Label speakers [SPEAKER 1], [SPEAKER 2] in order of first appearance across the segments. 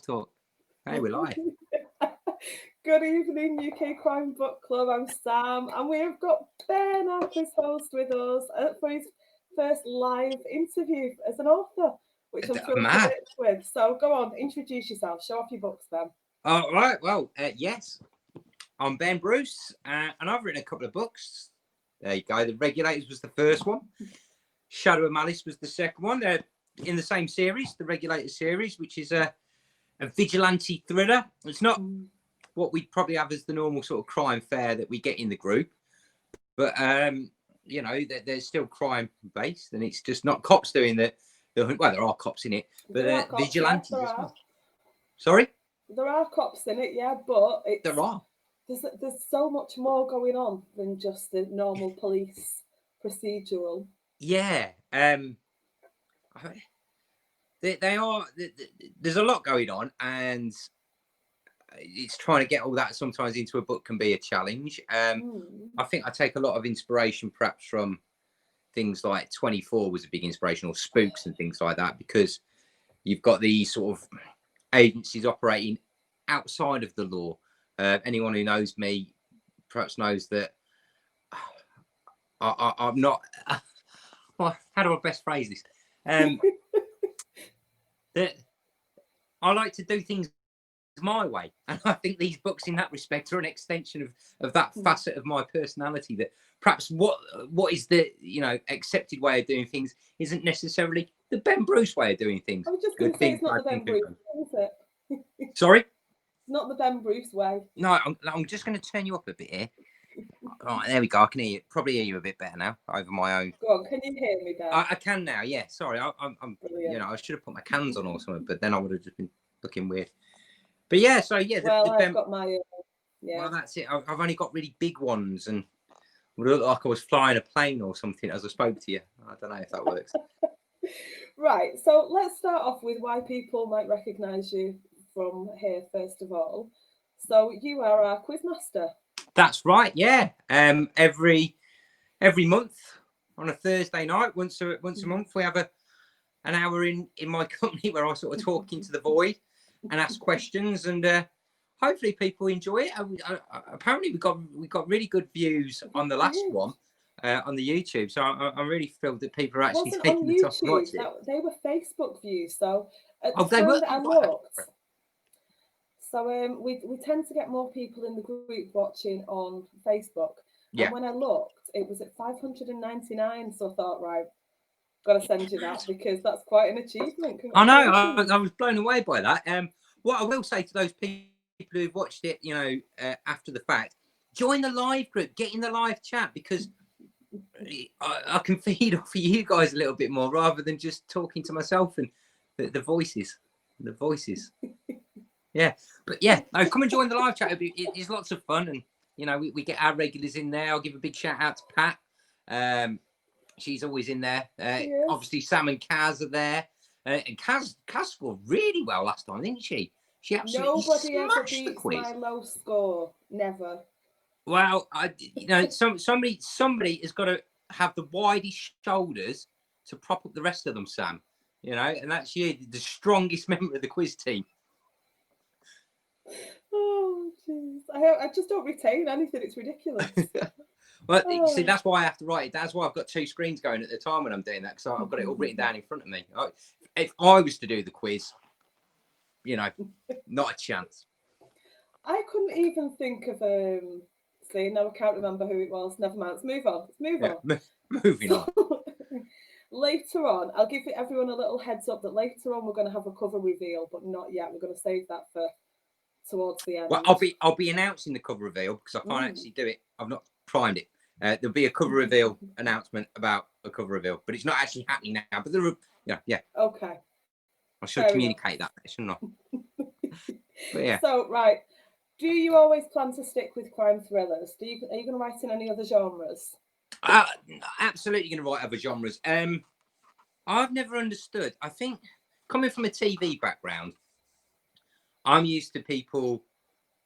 [SPEAKER 1] self-talk. Hey, we're live.
[SPEAKER 2] Good evening, UK Crime Book Club. I'm Sam, and we have got Ben, our quiz host, with us for his first live interview as an author, which I'm thrilled to work with. So go on, introduce yourself. Show off your books, Ben.
[SPEAKER 1] All right. Well, yes, I'm Ben Bruce, and I've written a couple of books. There you go. The Regulators was the first one. Shadow of Malice was the second one. They're in the same series, the Regulators series, which is a vigilante thriller. It's not what we'd probably have as the normal sort of crime fare that we get in the group, but you know, there's still crime based, and it's just not cops doing the well, there are cops in it, but vigilantes as well. Sorry,
[SPEAKER 2] there are cops in it, yeah, but
[SPEAKER 1] there are.
[SPEAKER 2] There's so much more going on than just the normal police procedural.
[SPEAKER 1] Yeah, they are. There's a lot going on, and it's trying to get all that sometimes into a book can be a challenge. I think I take a lot of inspiration, perhaps from things like 24 was a big inspiration, or Spooks and things like that, because you've got these sort of agencies operating outside of the law. Anyone who knows me perhaps knows that I'm not. Well, how do I best phrase this? That I like to do things my way, and I think these books in that respect are an extension of that facet of my personality, that perhaps what is the accepted way of doing things isn't necessarily the Ben Bruce way of doing things.
[SPEAKER 2] I was just going to say, it's not the Ben Bruce way, is
[SPEAKER 1] it? Sorry?
[SPEAKER 2] It's not the Ben Bruce way.
[SPEAKER 1] No, I'm just going to turn you up a bit here. All right, there we go. I can hear you. Probably hear you a bit better now over my own.
[SPEAKER 2] Go on, can you hear me, Ben?
[SPEAKER 1] I can now. Yeah. Sorry, I'm I should have put my cans on or something, but then I would have just been looking weird. But yeah, so yeah.
[SPEAKER 2] I've got my.
[SPEAKER 1] Well, that's it. I've only got really big ones, and would look like I was flying a plane or something as I spoke to you. I don't know if that works.
[SPEAKER 2] Right. So let's start off with why people might recognise you from here first of all. So you are our quizmaster.
[SPEAKER 1] That's right. Yeah. Every month on a Thursday night, once a month, we have an hour in my company where I sort of talk into the void and ask questions, and hopefully people enjoy it. Apparently we got really good views on the last one on the YouTube, so I'm really thrilled that people are actually taking the time to watch it.
[SPEAKER 2] They were Facebook views, so at
[SPEAKER 1] the time that I looked.
[SPEAKER 2] So we tend to get more people in the group watching on Facebook.
[SPEAKER 1] Yeah.
[SPEAKER 2] And when I looked, it was at 599. So I thought, right, got to send you that because that's quite an achievement.
[SPEAKER 1] I know. I was blown away by that. What I will say to those people who've watched it, after the fact, join the live group, get in the live chat, because I can feed off of you guys a little bit more rather than just talking to myself and the voices. Yeah, but yeah, no, come and join the live chat. It's lots of fun, and we get our regulars in there. I'll give a big shout out to Pat. She's always in there. Obviously, Sam and Kaz are there, and Kaz scored really well last time, didn't she? She absolutely smashed the quiz.
[SPEAKER 2] My low score, never.
[SPEAKER 1] Well, somebody has got to have the widest shoulders to prop up the rest of them, Sam. And that's you, the strongest member of the quiz team.
[SPEAKER 2] Oh, jeez. I just don't retain anything. It's ridiculous.
[SPEAKER 1] Well, see, that's why I have to write it. That's why I've got two screens going at the time when I'm doing that, because I've got it all written down in front of me. If I was to do the quiz, not a chance.
[SPEAKER 2] I couldn't even think of see, no, I can't remember who it was. Never mind. Let's move on.
[SPEAKER 1] Moving on.
[SPEAKER 2] Later on, I'll give everyone a little heads up that later on we're going to have a cover reveal, but not yet. We're going to save that for towards the end.
[SPEAKER 1] Well, I'll be announcing the cover reveal because I can't actually do it. I've not primed it. There'll be a cover reveal announcement about a cover reveal, but it's not actually happening now. But there are, yeah.
[SPEAKER 2] Okay.
[SPEAKER 1] I should communicate that, shouldn't I? But yeah.
[SPEAKER 2] So right, do you always plan to stick with crime thrillers? Are you going to write in any other genres?
[SPEAKER 1] Absolutely going to write other genres. I've never understood. I think coming from a TV background, I'm used to people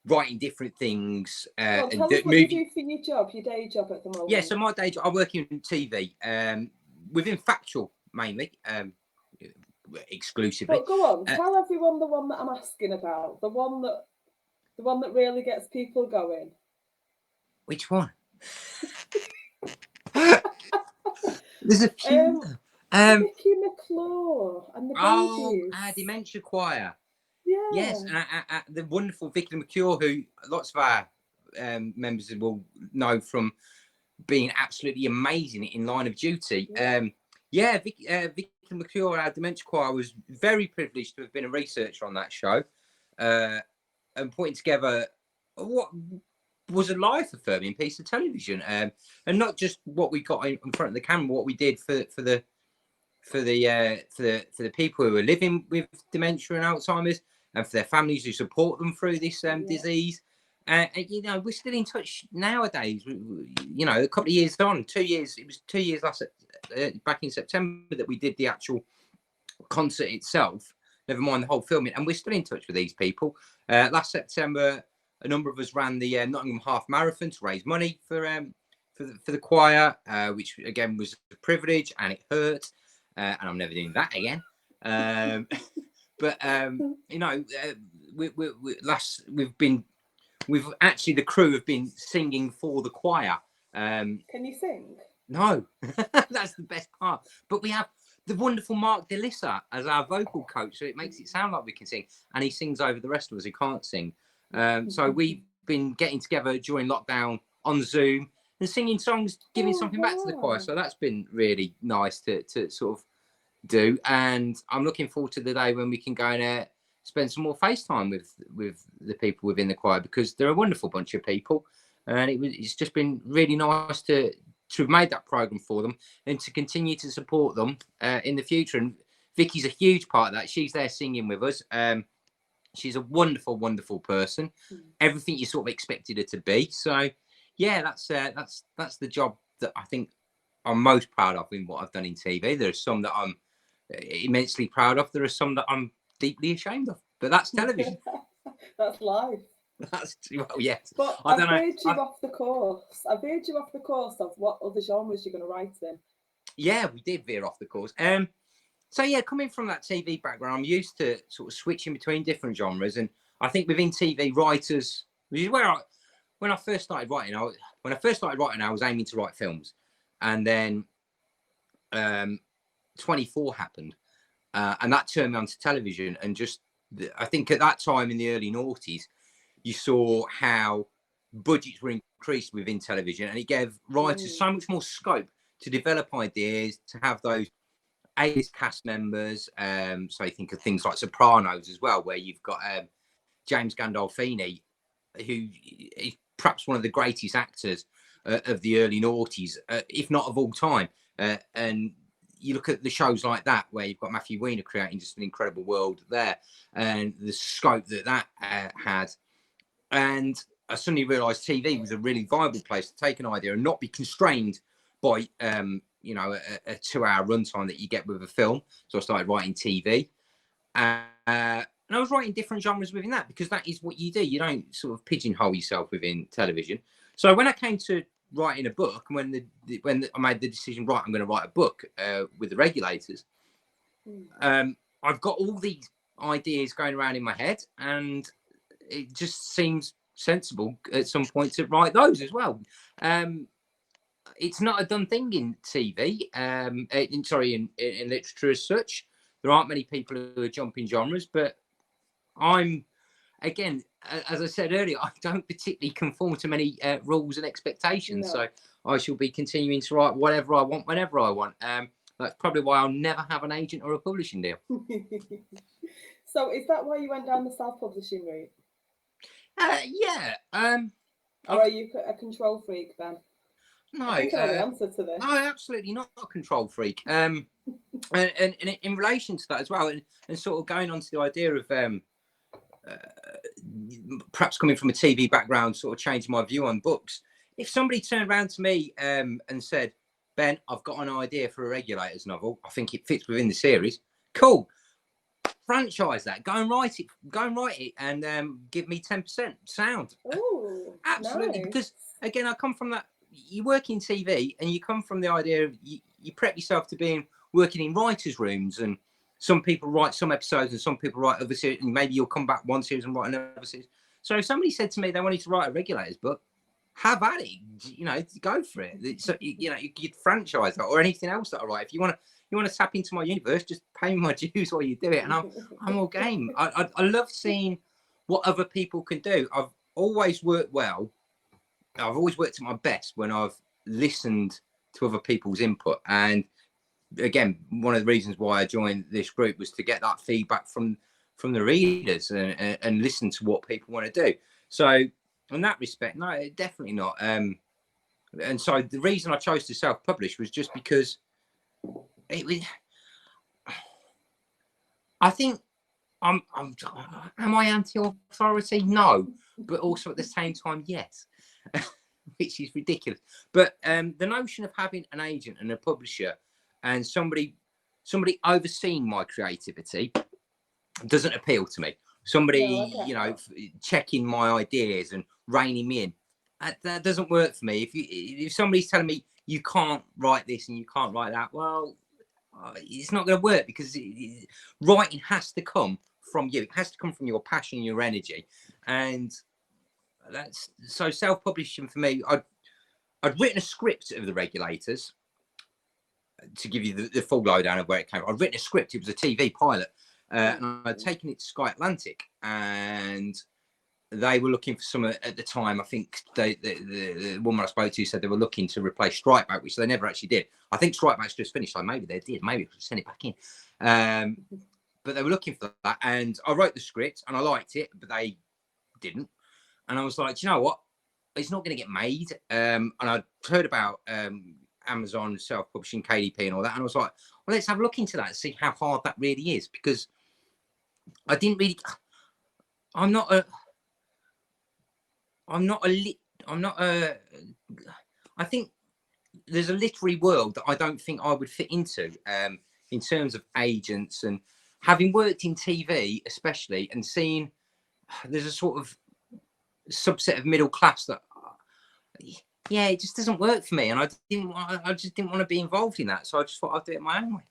[SPEAKER 1] writing different things.
[SPEAKER 2] Tell us what you do for your job, your day job at the moment.
[SPEAKER 1] Yeah, so my day job, I work in TV, within factual mainly. exclusively.
[SPEAKER 2] But go on, tell everyone the one that I'm asking about, the one that really gets people going.
[SPEAKER 1] Which one? There's a few.
[SPEAKER 2] Vicky McClure and the Babies.
[SPEAKER 1] Our Dementia Choir.
[SPEAKER 2] Yeah.
[SPEAKER 1] Yes, the wonderful Vicky McClure, who lots of our members will know from being absolutely amazing in Line of Duty. Vicky McClure, our Dementia Choir, was very privileged to have been a researcher on that show and putting together what was a life-affirming piece of television, and not just what we got in front of the camera, what we did for the people who are living with dementia and Alzheimer's, and for their families who support them through this disease. You know, we're still in touch nowadays. You know, a couple of years on, 2 years. It was 2 years last back in September that we did the actual concert itself. Never mind the whole filming, and we're still in touch with these people. Last September, a number of us ran the Nottingham Half Marathon to raise money for the choir, which again was a privilege, and it hurt. And I'm never doing that again. But you know, we've actually, the crew have been singing for the choir.
[SPEAKER 2] Can you sing?
[SPEAKER 1] No, that's the best part. But we have the wonderful Mark DeLissa as our vocal coach, so it makes it sound like we can sing, and he sings over the rest of us who can't sing. So we've been getting together during lockdown on Zoom and singing songs, giving something back to the choir. So that's been really nice to sort of do. And I'm looking forward to the day when we can go and spend some more FaceTime with the people within the choir, because they're a wonderful bunch of people. And it's just been really nice to have made that program for them and to continue to support them in the future. And Vicky's a huge part of that. She's there singing with us. She's a wonderful, wonderful person. Everything you sort of expected her to be. So, yeah, that's the job that I think I'm most proud of in what I've done in TV. There are some that I'm immensely proud of. There are some that I'm deeply ashamed of. But that's television.
[SPEAKER 2] That's life.
[SPEAKER 1] Yes.
[SPEAKER 2] But I've veered you off the course. I've veered you off the course of what other genres you're going to write in. Yeah,
[SPEAKER 1] we did veer off the course. So yeah, coming from that TV background, I'm used to sort of switching between different genres, and I think within TV writers, which is where when I first started writing, I was aiming to write films, and then 24 happened, and that turned me onto television. And just I think at that time in the early noughties, you saw how budgets were increased within television, and it gave writers so much more scope to develop ideas, to have those A-list cast members. So you think of things like Sopranos as well, where you've got James Gandolfini, who is perhaps one of the greatest actors of the early noughties, if not of all time. And you look at the shows like that, where you've got Matthew Weiner creating just an incredible world there, and the scope that had. And I suddenly realised TV was a really viable place to take an idea and not be constrained by you know, a 2-hour runtime that you get with a film. So I started writing TV, and I was writing different genres within that, because that is what you do. You don't sort of pigeonhole yourself within television. So when I came to writing a book, when I made the decision, right, I'm going to write a book with the Regulators, I've got all these ideas going around in my head, and it just seems sensible at some point to write those as well. It's not a done thing in TV, in literature as such. There aren't many people who are jumping genres, but I'm, again, as I said earlier, I don't particularly conform to many rules and expectations. No. So I shall be continuing to write whatever I want, whenever I want. That's probably why I'll never have an agent or a publishing deal.
[SPEAKER 2] So is that why you went down the self-publishing route?
[SPEAKER 1] Yeah.
[SPEAKER 2] Or are you a control freak then?
[SPEAKER 1] No,
[SPEAKER 2] I think I know the answer to this.
[SPEAKER 1] No, absolutely not a control freak. And in relation to that as well, and sort of going on to the idea of perhaps coming from a TV background, sort of changing my view on books. If somebody turned around to me and said, Ben, I've got an idea for a Regulators novel, I think it fits within the series. Cool. Franchise that. Go and write it, and give me 10% sound.
[SPEAKER 2] Oh,
[SPEAKER 1] absolutely.
[SPEAKER 2] Nice.
[SPEAKER 1] Because again, I come from that. You work in TV, and you come from the idea of you prep yourself to working in writers' rooms, and some people write some episodes and some people write other series, and maybe you'll come back one series and write another series. So if somebody said to me they wanted to write a Regulators book, have at it. You know, go for it. So you know, you could franchise that or anything else that I write. If you want to tap into my universe, just pay me my dues while you do it, and I'm all game. I love seeing what other people can do. I've always worked well. I've always worked at my best when I've listened to other people's input. And again, one of the reasons why I joined this group was to get that feedback from the readers and listen to what people want to do. So in that respect, no, definitely not. And so the reason I chose to self-publish was just because it was. I think am I anti-authority? No, but also at the same time, yes, which is ridiculous. But the notion of having an agent and a publisher and somebody overseeing my creativity doesn't appeal to me. Somebody, you know, checking my ideas and reining me in. That doesn't work for me. If somebody's telling me you can't write this and you can't write that, well, it's not going to work, because writing has to come from you. It has to come from your passion, your energy, and that's so self-publishing for me. I'd written a script of the Regulators to give you the full lowdown of where it came from. I'd written a script. It was a TV pilot. And I'd taken it to Sky Atlantic, and they were looking for someone at the time. I think the woman I spoke to said they were looking to replace Strikeback, which they never actually did. I think Strikeback's just finished, so maybe they did. Maybe I could send it back in. But they were looking for that, and I wrote the script and I liked it, but they didn't. And I was like, you know what? It's not going to get made. And I'd heard about Amazon self-publishing, KDP, and all that, and I was like, well, let's have a look into that and see how hard that really is, because I think I think there's a literary world that I don't think I would fit into, in terms of agents, and having worked in TV especially, and seeing there's a sort of subset of middle class that, yeah, it just doesn't work for me, and I just didn't want to be involved in that, so I just thought I'd do it my own way.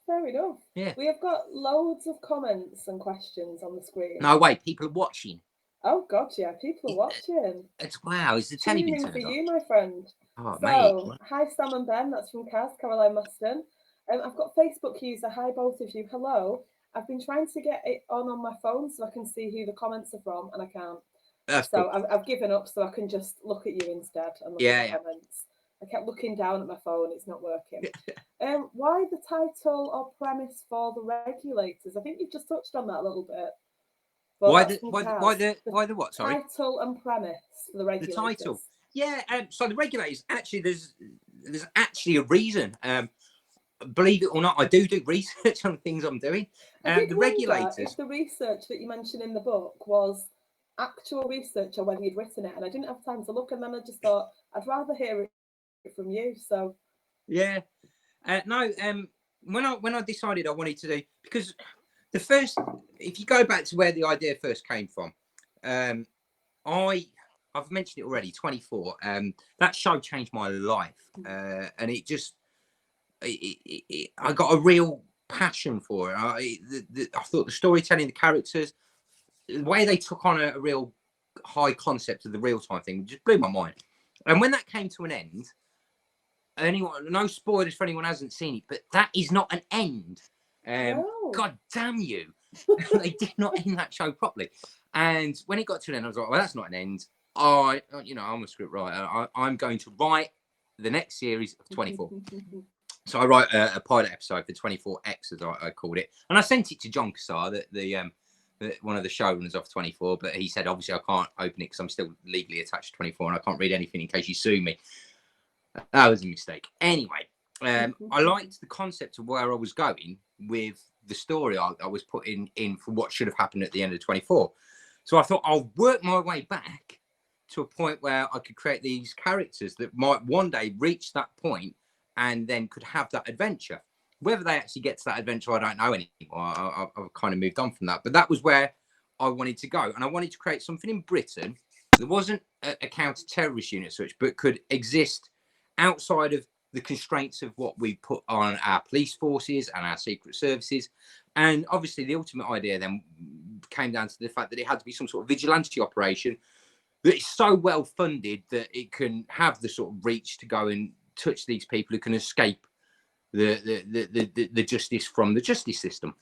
[SPEAKER 2] Fair enough.
[SPEAKER 1] Yeah.
[SPEAKER 2] We have got loads of comments and questions on the screen.
[SPEAKER 1] No, wait, people are watching.
[SPEAKER 2] Oh God, yeah, people are watching.
[SPEAKER 1] It's wow, is the telly been turned
[SPEAKER 2] for
[SPEAKER 1] on?
[SPEAKER 2] you, my friend.
[SPEAKER 1] Oh,
[SPEAKER 2] So,
[SPEAKER 1] mate.
[SPEAKER 2] hi Sam and Ben, that's from Caroline Muston. I've got Facebook user, hi both of you, hello. I've been trying to get it on my phone so I can see who the comments are from, and I can't.
[SPEAKER 1] That's
[SPEAKER 2] so
[SPEAKER 1] cool.
[SPEAKER 2] I've given up so I can just look at you instead and look at the comments. I kept looking down at my phone, it's not working. Why the title or premise for the Regulators? I think you've just touched on that a little bit.
[SPEAKER 1] Why the what? Sorry.
[SPEAKER 2] Title and premise for the Regulators.
[SPEAKER 1] The title. Yeah, so the Regulators, actually, there's actually a reason. Believe it or not, I do research on things I'm doing. The Regulators.
[SPEAKER 2] If the research that you mentioned in the book was actual research or whether you'd written it, and I didn't have time to look, and then I just thought I'd rather hear it from you. So
[SPEAKER 1] yeah, no. When I decided I wanted to do, because the first, if you go back to where the idea first came from, I've mentioned it already. 24. That show changed my life, and it just. I got a real passion for it. I thought the storytelling, the characters, the way they took on a real high concept of the real-time thing just blew my mind. And when that came to an end, no spoilers for anyone who hasn't seen it, but that is not an end.
[SPEAKER 2] No.
[SPEAKER 1] God damn you. They did not end that show properly. And when it got to an end, I was like, well, that's not an end. I'm a script writer. I'm going to write the next series of 24. So I wrote a pilot episode for 24X, as I called it, and I sent it to John Cassar, the one of the showrunners of 24. But he said, obviously, I can't open it because I'm still legally attached to 24, and I can't read anything in case you sue me. That was a mistake. Anyway, I liked the concept of where I was going with the story I was putting in for what should have happened at the end of 24. So I thought I'll work my way back to a point where I could create these characters that might one day reach that point and then could have that adventure. Whether they actually get to that adventure, I don't know anymore. I've kind of moved on from that. But that was where I wanted to go. And I wanted to create something in Britain that wasn't a counter-terrorist unit such, but could exist outside of the constraints of what we put on our police forces and our secret services. And obviously the ultimate idea then came down to the fact that it had to be some sort of vigilante operation that is so well funded that it can have the sort of reach to go and touch these people who can escape the justice from the justice system.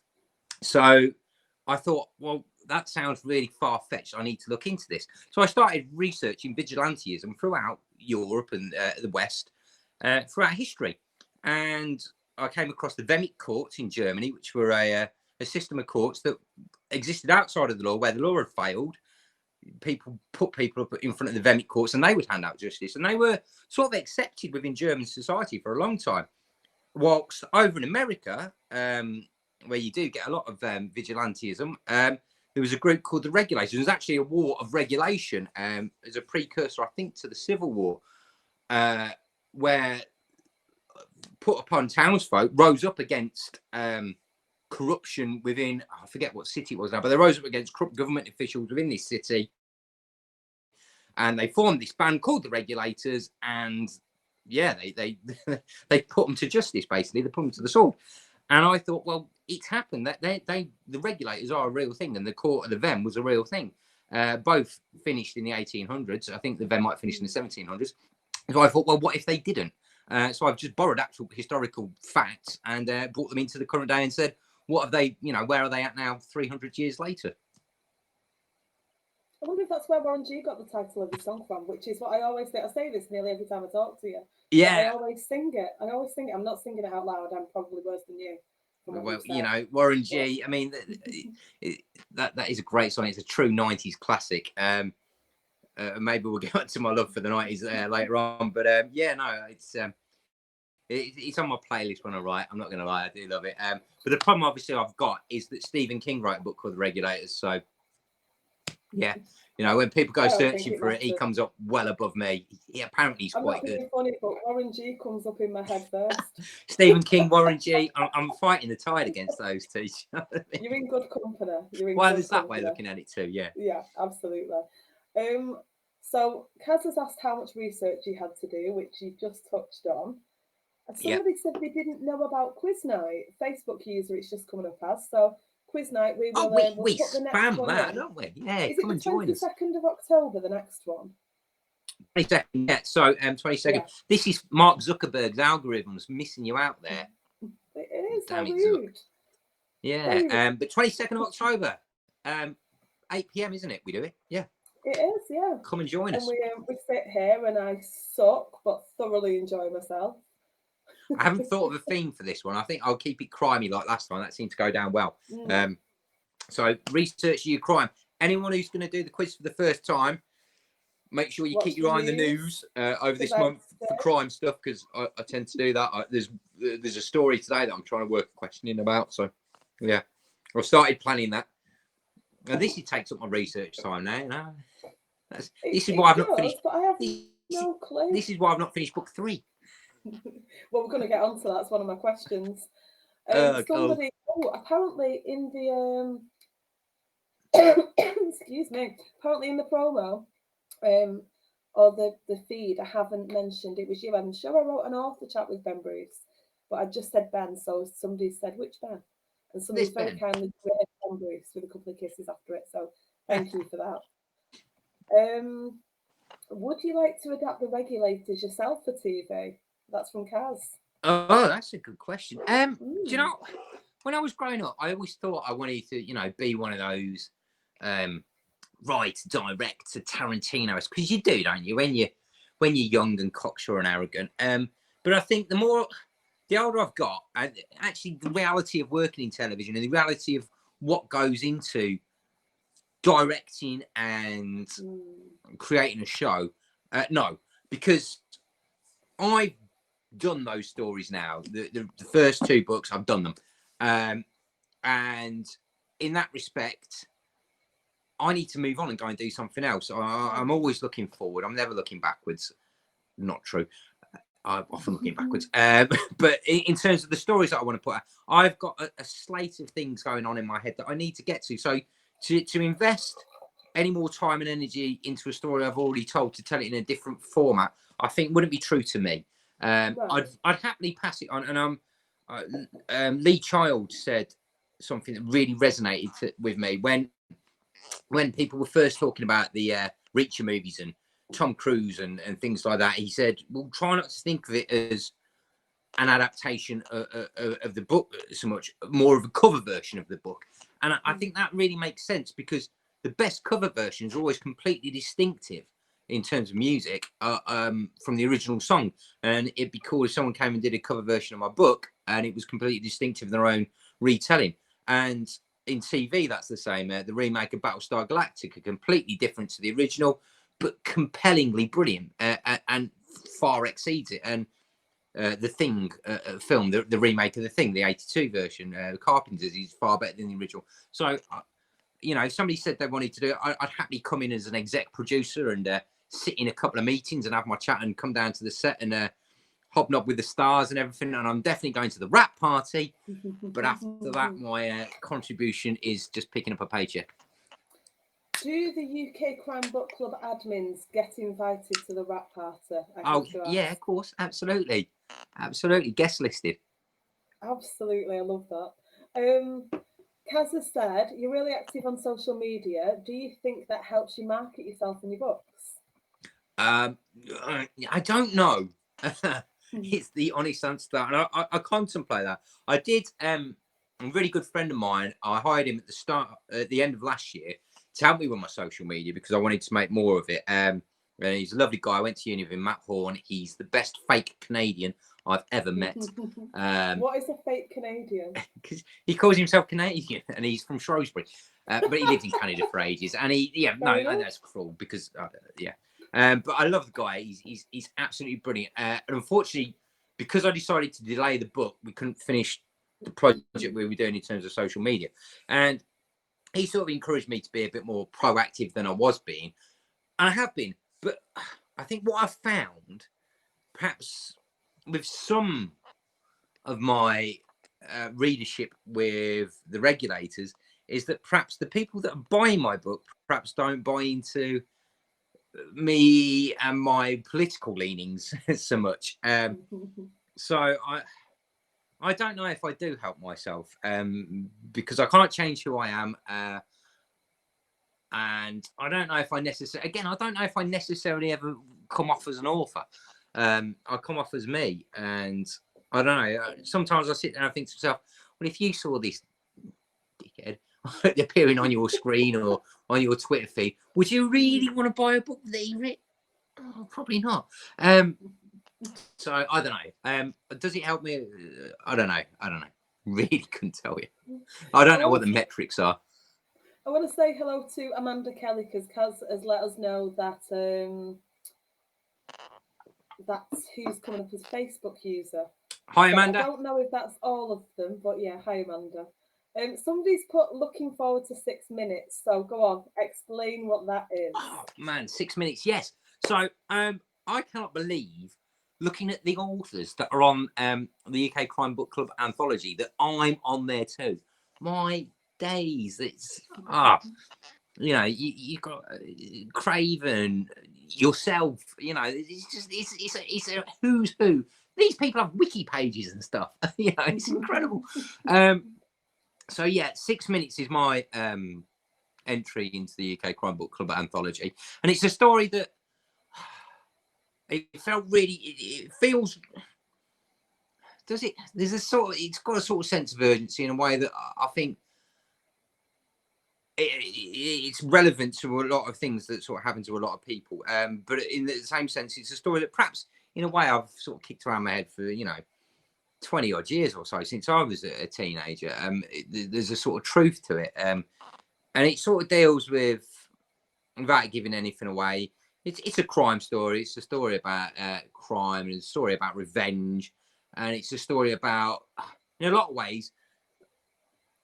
[SPEAKER 1] So I thought, well, that sounds really far-fetched. I need to look into this. So I started researching vigilantism throughout Europe and the West, throughout history. And I came across the Vehmet courts in Germany, which were a system of courts that existed outside of the law, where the law had failed. People put people up in front of the Vehmet courts and they would hand out justice. And they were sort of accepted within German society for a long time. Whilst over in America, where you do get a lot of vigilantism, there was a group called the Regulators. It was actually a war of regulation as a precursor, I think, to the Civil War, where put upon townsfolk rose up against corruption within, I forget what city it was now, but they rose up against corrupt government officials within this city. And they formed this band called the Regulators, and yeah, they put them to justice, basically. They put them to the sword. And I thought, well, it's happened that the Regulators are a real thing, and the Court of the Vehm was a real thing. Both finished in the 1800s. I think the Vehm might finish in the 1700s. So I thought, well, what if they didn't? So I've just borrowed actual historical facts and brought them into the current day and said, what have they, where are they at now 300 years later?
[SPEAKER 2] I wonder if that's where Warren G got the title of the song from, which is what I always say. I say this nearly every time I talk to you.
[SPEAKER 1] Yeah.
[SPEAKER 2] I always sing it. I'm not singing it out loud. I'm probably worse than you.
[SPEAKER 1] Well, Warren G, I mean, that is a great song. It's a true 90s classic. Maybe we'll get on to my love for the 90s later on. But it's on my playlist when I write. I'm not going to lie, I do love it. But the problem, obviously, I've got is that Stephen King wrote a book called The Regulators. So, yeah, when people go searching for it, he comes up well above me. Apparently, he's quite good.
[SPEAKER 2] I'm not being funny, but Warren G comes up in my head first.
[SPEAKER 1] Stephen King, Warren G. I'm fighting the tide against those two.
[SPEAKER 2] You're in good company.
[SPEAKER 1] There's that way of looking at it too, yeah.
[SPEAKER 2] Yeah, absolutely. So Kaz has asked how much research you had to do, which you just touched on. And somebody said they didn't know about Quiz Night. Facebook user, it's just coming up as. So Quiz Night, we will
[SPEAKER 1] we
[SPEAKER 2] put the next one
[SPEAKER 1] that,
[SPEAKER 2] in.
[SPEAKER 1] don't we? Yeah,
[SPEAKER 2] is
[SPEAKER 1] come
[SPEAKER 2] it
[SPEAKER 1] and
[SPEAKER 2] the
[SPEAKER 1] join us.
[SPEAKER 2] 22nd of October, the next one?
[SPEAKER 1] 22nd, yeah. So 22nd. Yeah. This is Mark Zuckerberg's algorithms missing you out there.
[SPEAKER 2] It is.
[SPEAKER 1] Damn
[SPEAKER 2] how
[SPEAKER 1] it,
[SPEAKER 2] rude.
[SPEAKER 1] Yeah. But 22nd of October, 8 p.m, isn't it? We do it. Yeah.
[SPEAKER 2] It is. Yeah.
[SPEAKER 1] Come and join us.
[SPEAKER 2] And we sit here and I suck, but thoroughly enjoy myself.
[SPEAKER 1] I haven't thought of a theme for this one. I think I'll keep it crimey like last time. That seemed to go down well. So research your crime. Anyone who's going to do the quiz for the first time, make sure you keep your eye on the news over this month for crime stuff, because I tend to do that. There's a story today that I'm trying to work a question in about. So, yeah, I've started planning that. Now, this takes up my research time now. This is why I've not finished.
[SPEAKER 2] But I have no clue.
[SPEAKER 1] This is why I've not finished book 3.
[SPEAKER 2] Well, we're going to get on to that. That's one of my questions. Apparently in the excuse me, apparently in the promo or the feed, I haven't mentioned it was you. I'm sure I wrote an author chat with Ben Bruce, but I just said Ben, so somebody said which Ben, and somebody very kindly created Ben Bruce with a couple of kisses after it. So thank you for that. Would you like to adapt The Regulators yourself for TV? That's from Kaz.
[SPEAKER 1] Oh, that's a good question. Do you know, when I was growing up, I always thought I wanted to, be one of those write, direct to Tarantino, because you do, don't you? When you're young and cocksure and arrogant. But I think the older I've got, and actually the reality of working in television and the reality of what goes into directing and creating a show, no, because I've done those stories now. The first 2 books, I've done them, and in that respect, I need to move on and go and do something else. I'm always looking forward. I'm never looking backwards. Not true. I'm often looking backwards. But in terms of the stories that I want to put out, I've got a slate of things going on in my head that I need to get to. So to invest any more time and energy into a story I've already told, to tell it in a different format, I think wouldn't be true to me. I'd happily pass it on. And Lee Child said something that really resonated with me when people were first talking about the Reacher movies and Tom Cruise and things like that. He said, "Well, try not to think of it as an adaptation of the book so much, more of a cover version of the book." And I think that really makes sense, because the best cover versions are always completely distinctive in terms of music from the original song. And it'd be cool if someone came and did a cover version of my book and it was completely distinctive in their own retelling. And in TV, that's the same. The remake of Battlestar Galactica, completely different to the original, but compellingly brilliant and far exceeds it. And the Thing film, the remake of The Thing, the 82 version, Carpenter's, is far better than the original. So, if somebody said they wanted to do it, I'd happily come in as an exec producer and sit in a couple of meetings and have my chat and come down to the set and hobnob with the stars and everything. And I'm definitely going to the wrap party. But after that, my contribution is just picking up a paycheck.
[SPEAKER 2] Do the UK Crime Book Club admins get invited to the wrap party?
[SPEAKER 1] Yeah, of course. Absolutely. Guest listed.
[SPEAKER 2] Absolutely. I love that. Kaz has said, you're really active on social media. Do you think that helps you market yourself and your books?
[SPEAKER 1] I don't know. It's the honest answer to that. And I contemplate that. I did, a really good friend of mine, I hired him at the end of last year to help me with my social media because I wanted to make more of it. And he's a lovely guy. I went to uni with him, Matt Horn. He's the best fake Canadian I've ever met.
[SPEAKER 2] What is a fake Canadian?
[SPEAKER 1] Because he calls himself Canadian and he's from Shrewsbury, but he lived in Canada for ages. And that's cruel because but I love the guy. He's absolutely brilliant. And unfortunately, because I decided to delay the book, we couldn't finish the project we were doing in terms of social media. And he sort of encouraged me to be a bit more proactive than I was being. And I have been. But I think what I've found, perhaps with some of my readership with the regulators, is that perhaps the people that are buying my book perhaps don't buy into me and my political leanings so much. So I don't know if I do help myself because I can't change who I am. And I don't know if I necessarily ever come off as an author. I come off as me. And I don't know. Sometimes I sit there and I think to myself, well, if you saw this dickhead appearing on your screen or on your Twitter feed, would you really want to buy a book that he wrote? Oh, probably not. So I don't know. Does it help me? I don't know. Really couldn't tell you. I don't know what the metrics are.
[SPEAKER 2] I want to say hello to Amanda Kelly because Kaz has let us know that that's who's coming up as Facebook user.
[SPEAKER 1] Hi, Amanda.
[SPEAKER 2] I don't know if that's all of them, but yeah, hi, Amanda. Somebody's put looking forward to 6 minutes. So go on, explain what that is.
[SPEAKER 1] Oh man, 6 minutes. Yes. So I cannot believe, looking at the authors that are on the UK Crime Book Club anthology, that I'm on there too. My days, it's you got Craven, yourself. It's a who's who. These people have wiki pages and stuff. It's incredible. So yeah, 6 minutes is my entry into the UK Crime Book Club anthology, and it's a story that it felt really. It feels. Does it? There's a sort. It's got a sort of sense of urgency in a way that I think it's relevant to a lot of things that sort of happen to a lot of people. But in the same sense, it's a story that perhaps, in a way, I've sort of kicked around my head for 20 odd years or so since I was a teenager. There's a sort of truth to it, and it sort of deals with, without giving anything away, it's a crime story. It's a story about crime, and it's a story about revenge, and it's a story about, in a lot of ways,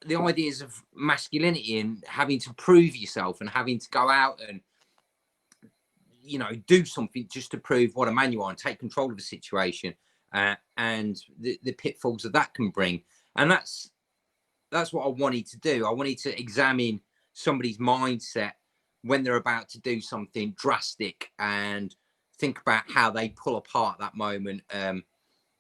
[SPEAKER 1] the ideas of masculinity and having to prove yourself and having to go out and do something just to prove what a man you are and take control of the situation. And the pitfalls that can bring. And that's what I wanted to do. I wanted to examine somebody's mindset when they're about to do something drastic and think about how they pull apart that moment, and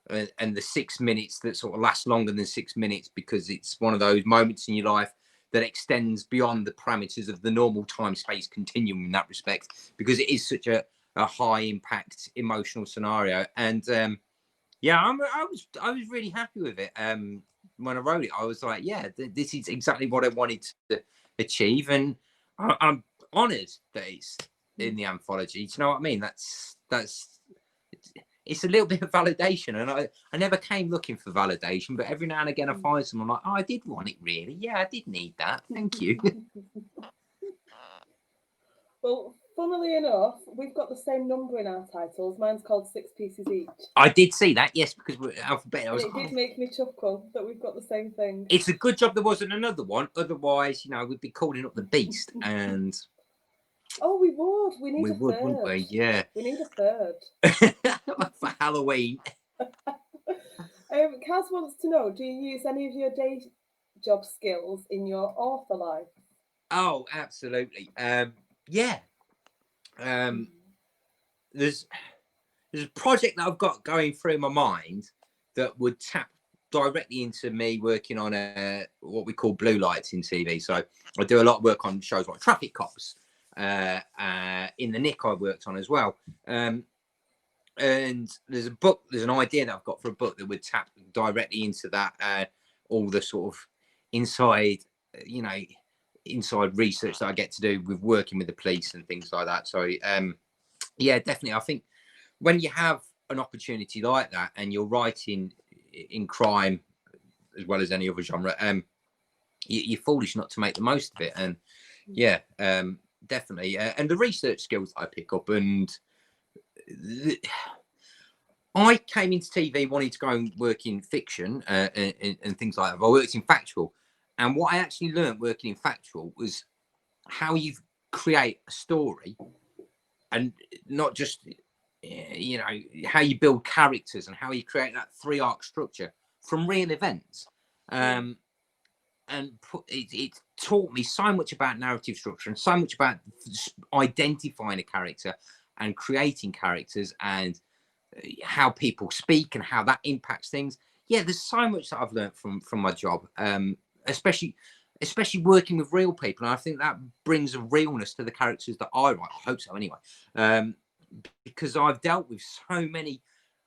[SPEAKER 1] the 6 minutes that sort of last longer than 6 minutes, because it's one of those moments in your life that extends beyond the parameters of the normal time-space continuum in that respect, because it is such a high impact emotional scenario. And I was really happy with it. When I wrote it, I was like, yeah, this is exactly what I wanted to achieve, and I'm honoured that it's in the anthology. Do you know what I mean? That's it's a little bit of validation, and I never came looking for validation, but every now and again I find someone like, oh, I did want it, really. Yeah, I did need that. Thank you.
[SPEAKER 2] Well, funnily enough, we've got the same number in our titles. Mine's called Six Pieces Each.
[SPEAKER 1] I did see that, yes, because we're alphabetical.
[SPEAKER 2] It did make me chuckle that we've got the same thing.
[SPEAKER 1] It's a good job there wasn't another one. Otherwise, we'd be calling up the Beast, and
[SPEAKER 2] oh, we would. We need a
[SPEAKER 1] would,
[SPEAKER 2] third.
[SPEAKER 1] wouldn't we? Yeah.
[SPEAKER 2] We need a third.
[SPEAKER 1] For Halloween.
[SPEAKER 2] Kaz wants to know, do you use any of your day job skills in your author life?
[SPEAKER 1] Oh, absolutely. Yeah. There's a project that I've got going through my mind that would tap directly into me working on what we call blue lights in TV. So I do a lot of work on shows like Traffic Cops. In the Nick I worked on as well. And there's an idea that I've got for a book that would tap directly into that, all the sort of inside research that I get to do with working with the police and things like that. So yeah, definitely. I think when you have an opportunity like that and you're writing in crime as well as any other genre, you're foolish not to make the most of it. And yeah, definitely. And the research skills I pick up, and I came into TV wanting to go and work in fiction and things like that. I worked in factual, and what I actually learned working in factual was how you create a story, and not just how you build characters and how you create that 3-arc structure from real events. And it taught me so much about narrative structure and so much about identifying a character and creating characters and how people speak and how that impacts things. Yeah, there's so much that I've learned from my job, especially working with real people. And I think that brings a realness to the characters that I write. I hope so anyway, because I've dealt with so many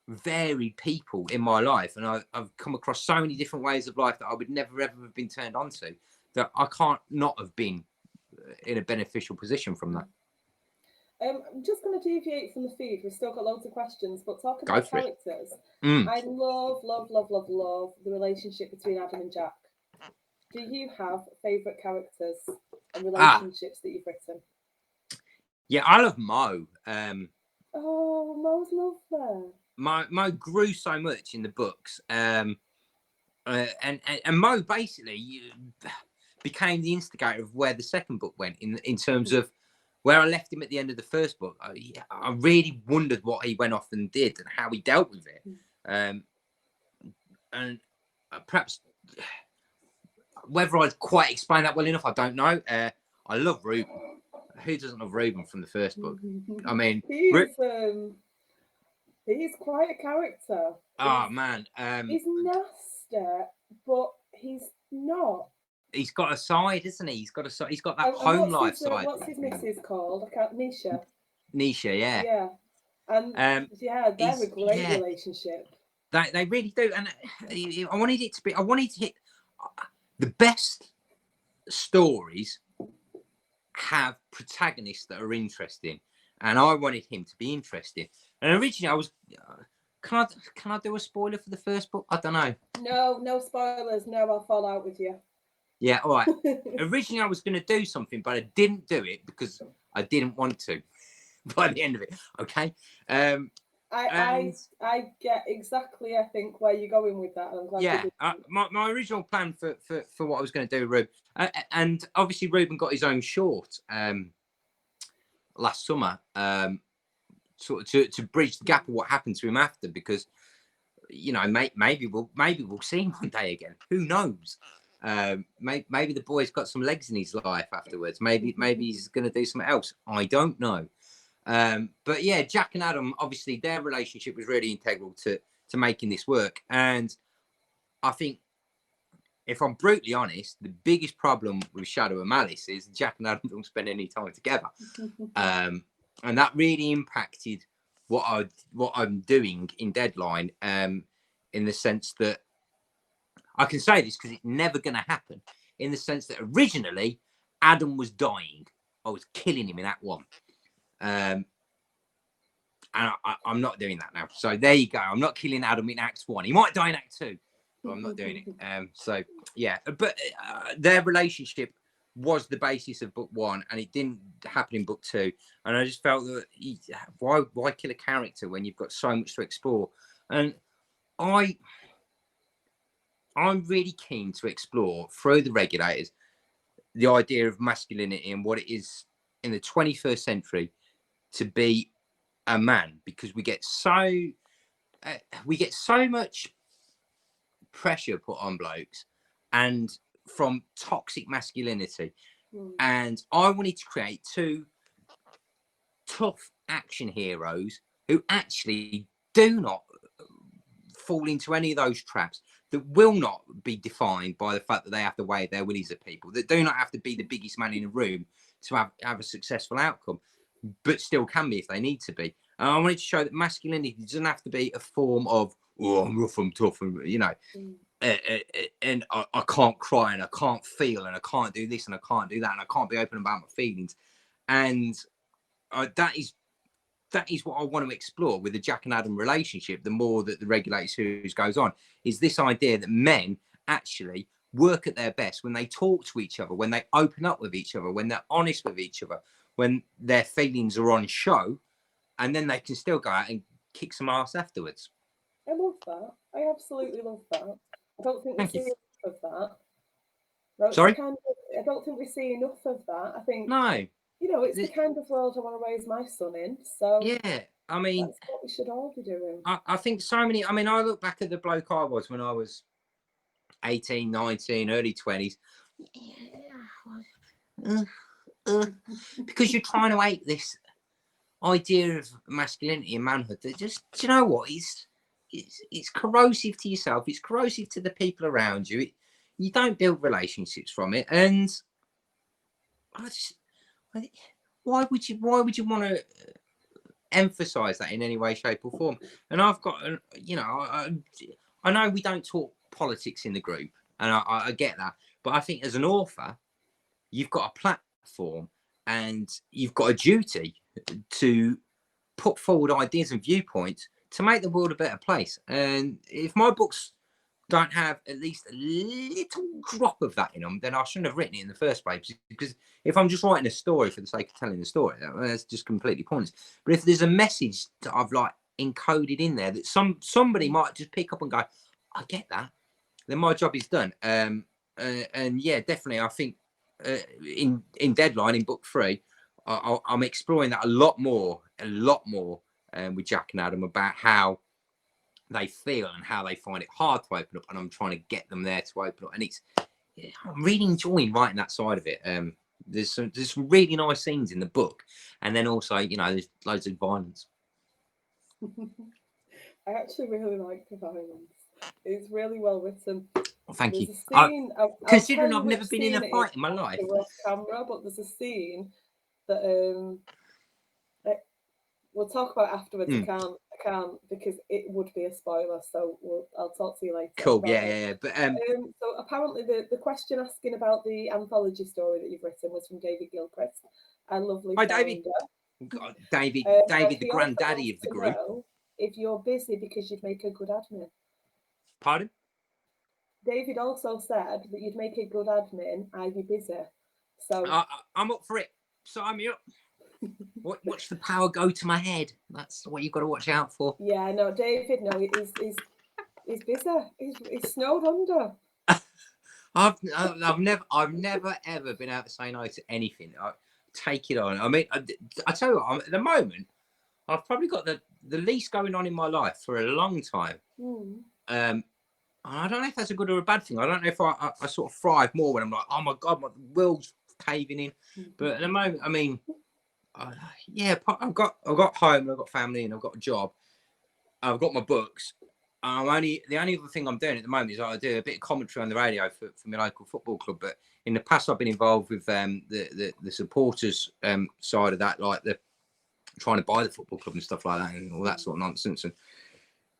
[SPEAKER 1] varied people in my life, and I've come across so many different ways of life that I would never ever have been turned on to, that I can't not have been in a beneficial position from that.
[SPEAKER 2] I'm just going to deviate from the feed. We've still got loads of questions, but talk about characters. I love the relationship between Adam and Jack. Do you have favourite characters and relationships that you've written?
[SPEAKER 1] Yeah, I love Mo.
[SPEAKER 2] Oh, Mo's lovely.
[SPEAKER 1] Mo grew so much in the books, and Mo basically became the instigator of where the second book went in terms of where I left him at the end of the first book. I really wondered what he went off and did and how he dealt with it, and perhaps whether I'd quite explain that well enough, I don't know. I love Reuben. Who doesn't love Reuben from the first book? I mean,
[SPEAKER 2] he's quite a character.
[SPEAKER 1] Oh man,
[SPEAKER 2] he's nasty, but he's not.
[SPEAKER 1] He's got a side, isn't he? He's got that home life side.
[SPEAKER 2] What's his missus called? I can't. Nisha.
[SPEAKER 1] Nisha, yeah.
[SPEAKER 2] Yeah, and they're a great relationship.
[SPEAKER 1] They really do, and I wanted it to be. I wanted to hit the best stories have protagonists that are interesting, and I wanted him to be interesting. And originally, I was. Can I do a spoiler for the first book? I don't know.
[SPEAKER 2] No spoilers. No, I'll fall out with you.
[SPEAKER 1] Yeah, all right. Originally, I was going to do something, but I didn't do it because I didn't want to. By the end of it, okay.
[SPEAKER 2] I get exactly, I think, where you're going with that. I'm glad.
[SPEAKER 1] Yeah, my original plan for what I was going to do, Reuben, and obviously Reuben got his own short last summer, sort of to bridge the gap of what happened to him after, because maybe we'll see him one day again. Who knows? Maybe the boy's got some legs in his life afterwards. Maybe he's going to do something else. I don't know. But yeah, Jack and Adam, obviously their relationship was really integral to making this work. And I think, if I'm brutally honest, the biggest problem with Shadow and Malice is Jack and Adam don't spend any time together. And that really impacted what I'm doing in Deadline, in the sense that I can say this because it's never going to happen, in the sense that originally Adam was dying. I was killing him in Act 1. And I'm not doing that now. So there you go. I'm not killing Adam in Act 1. He might die in Act 2, but I'm not doing it. So yeah, but their relationship was the basis of book 1, and it didn't happen in book 2. And I just felt that why kill a character when you've got so much to explore? And I'm really keen to explore through the Regulators the idea of masculinity and what it is in the 21st century to be a man, because we get so much pressure put on blokes and from toxic masculinity. And I wanted to create 2 tough action heroes who actually do not fall into any of those traps, that will not be defined by the fact that they have to wave their willies at people, that do not have to be the biggest man in the room to have a successful outcome, but still can be if they need to be. And I wanted to show that masculinity doesn't have to be a form of, oh, I'm rough, I'm tough, and and I can't cry, and I can't feel, and I can't do this, and I can't do that, and I can't be open about my feelings. And that is what I want to explore with the Jack and Adam relationship. The more that the Regulators series goes on, is this idea that men actually work at their best when they talk to each other, when they open up with each other, when they're honest with each other, when their feelings are on show, and then they can still go out and kick some ass afterwards.
[SPEAKER 2] I love that. I absolutely love that. I don't think we see enough of that.
[SPEAKER 1] Sorry?
[SPEAKER 2] I don't think we see enough of that. I think,
[SPEAKER 1] no,
[SPEAKER 2] it's the kind of world I want to raise my son in. So
[SPEAKER 1] yeah, I mean,
[SPEAKER 2] that's what we should all be doing.
[SPEAKER 1] I think so many. I mean, I look back at the bloke I was when I was 18, 19, early 20s. Because you're trying to hate this idea of masculinity and manhood that just, do you know what? It's corrosive to yourself. It's corrosive to the people around you. You don't build relationships from it. And why would you want to emphasize that in any way, shape, or form? And I've got, I know we don't talk politics in the group, and I get that, but I think as an author, you've got a platform and you've got a duty to put forward ideas and viewpoints to make the world a better place. And if my books don't have at least a little drop of that in them, then I shouldn't have written it in the first place. Because if I'm just writing a story for the sake of telling the story, that's just completely pointless. But if there's a message that I've encoded in there that somebody might just pick up and go, I get that, then my job is done. And yeah, definitely, I think in Deadline, in book 3, I'm exploring that a lot more with Jack and Adam about how they feel and how they find it hard to open up, and I'm trying to get them there to open up. And I'm really enjoying writing that side of it. There's some really nice scenes in the book, and then also there's loads of violence.
[SPEAKER 2] I actually really like the violence. It's really well written.
[SPEAKER 1] Well, thank you.
[SPEAKER 2] Scene,
[SPEAKER 1] considering I've never been in a fight in my life.
[SPEAKER 2] Camera, but there's a scene that we'll talk about afterwards. I can't because it would be a spoiler. So I'll talk to you later.
[SPEAKER 1] Cool. Yeah. But
[SPEAKER 2] so apparently the question asking about the anthology story that you've written was from David Gilchrist, a lovely
[SPEAKER 1] Hi,
[SPEAKER 2] founder.
[SPEAKER 1] David, David, the granddaddy of the group.
[SPEAKER 2] If you're busy, because you'd make a good admin.
[SPEAKER 1] Pardon?
[SPEAKER 2] David also said that you'd make a good admin. Are you busy? So
[SPEAKER 1] I'm up for it. Sign me up. Watch the power go to my head. That's what you've got to watch out for.
[SPEAKER 2] Yeah, no, David, no, he's busy. He's snowed under.
[SPEAKER 1] I've never ever been able to say no to anything. I take it on. I mean, I tell you what, at the moment, I've probably got the least going on in my life for a long time. I don't know if that's a good or a bad thing. I don't know if I sort of thrive more when I'm like, oh my God, my world's caving in. But at the moment, I mean, yeah, I've got home, and I've got family, and I've got a job. I've got my books. The only other thing I'm doing at the moment is I do a bit of commentary on the radio for my local football club. But in the past, I've been involved with the supporters side of that, like the trying to buy the football club and stuff like that, and all that sort of nonsense. And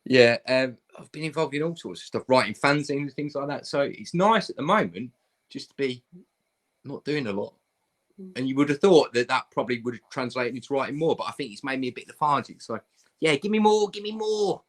[SPEAKER 1] yeah, I've been involved in all sorts of stuff, writing fanzines and things like that. So it's nice at the moment just to be not doing a lot. And you would have thought that probably would have translated into writing more, but I think it's made me a bit lethargic. So yeah, give me more, give me more.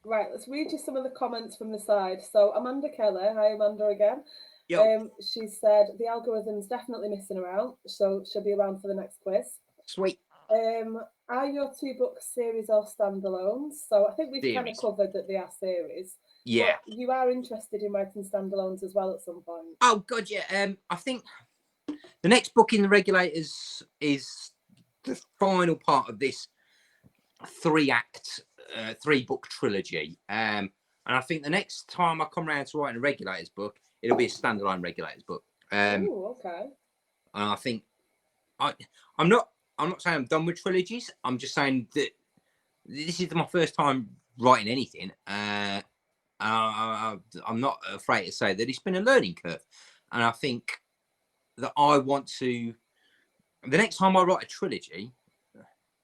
[SPEAKER 2] Right, let's read you some of the comments from the side. So Amanda Keller, hi Amanda again. She said the algorithm's definitely messing around, so she'll be around for the next quiz.
[SPEAKER 1] Sweet.
[SPEAKER 2] Are your 2 books series or standalones? So I think we've
[SPEAKER 1] Series.
[SPEAKER 2] kind of covered that they are series.
[SPEAKER 1] Yeah.
[SPEAKER 2] But you are interested in writing standalones as well at some point.
[SPEAKER 1] Oh God, yeah. I think the next book in the Regulators is the final part of this 3-act, 3-book trilogy. And I think the next time I come around to writing a Regulators book, it'll be a standalone Regulators book.
[SPEAKER 2] Oh, okay.
[SPEAKER 1] And I think I'm not saying I'm done with trilogies. I'm just saying that this is my first time writing anything. I'm not afraid to say that it's been a learning curve. And I think that I want to, the next time I write a trilogy,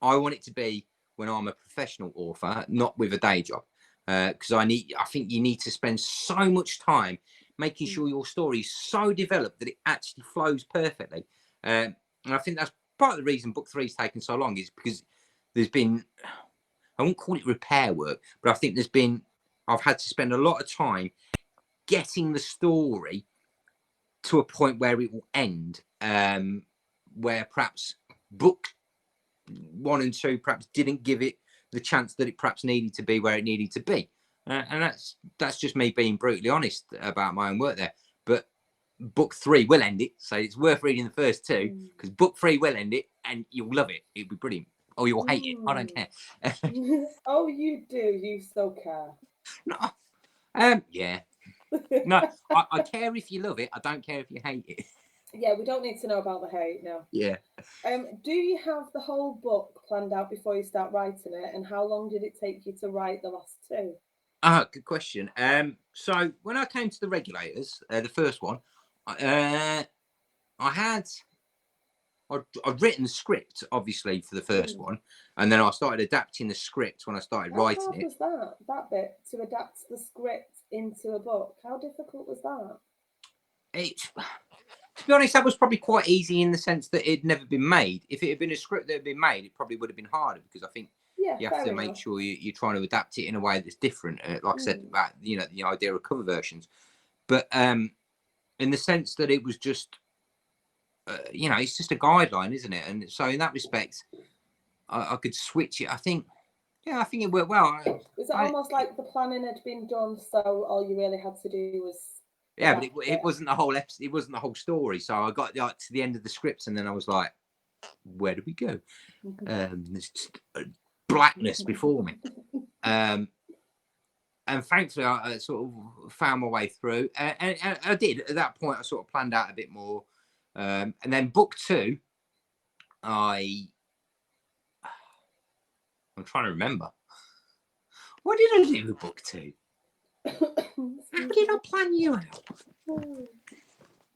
[SPEAKER 1] I want it to be when I'm a professional author, not with a day job. Because I think you need to spend so much time making sure your story is so developed that it actually flows perfectly. And I think that's part of the reason book 3 is taken so long, is because there's been, I won't call it repair work, but I think I've had to spend a lot of time getting the story to a point where it will end, where perhaps book 1 and 2 perhaps didn't give it the chance that it perhaps needed to be where it needed to be. And that's just me being brutally honest about my own work there. But book 3 will end it, so it's worth reading the first 2, because book 3 will end it and you'll love it. It'll be brilliant. Or you'll hate it. I don't care.
[SPEAKER 2] Oh, you do. You so care.
[SPEAKER 1] No. Yeah. No, I care if you love it. I don't care if you hate it.
[SPEAKER 2] Yeah, we don't need to know about the hate, no.
[SPEAKER 1] Yeah.
[SPEAKER 2] Do you have the whole book planned out before you start writing it? And how long did it take you to write the last 2?
[SPEAKER 1] Good question. So when I came to the Regulators, the first one, I'd written the script, obviously, for the first one, and then I started adapting the script when I started writing it.
[SPEAKER 2] How was that bit, to adapt the script into a book? How difficult was that?
[SPEAKER 1] To be honest, that was probably quite easy in the sense that it'd never been made. If it had been a script that had been made, it probably would have been harder, because I think you have to make sure you're trying to adapt it in a way that's different. Like I said about, the idea of cover versions. But in the sense that it was just, it's just a guideline, isn't it? And so in that respect, I could switch it. I think it worked well.
[SPEAKER 2] Was it almost like the planning had been done, so all you really had to do was...
[SPEAKER 1] Yeah, but it wasn't the whole episode. It wasn't the whole story. So I got to the end of the script, and then I was like, "Where do we go?" There's just blackness before me, and thankfully, I sort of found my way through. And I did at that point. I sort of planned out a bit more, and then book 2, I'm trying to remember. What did I do with book 2? How did I plan you out?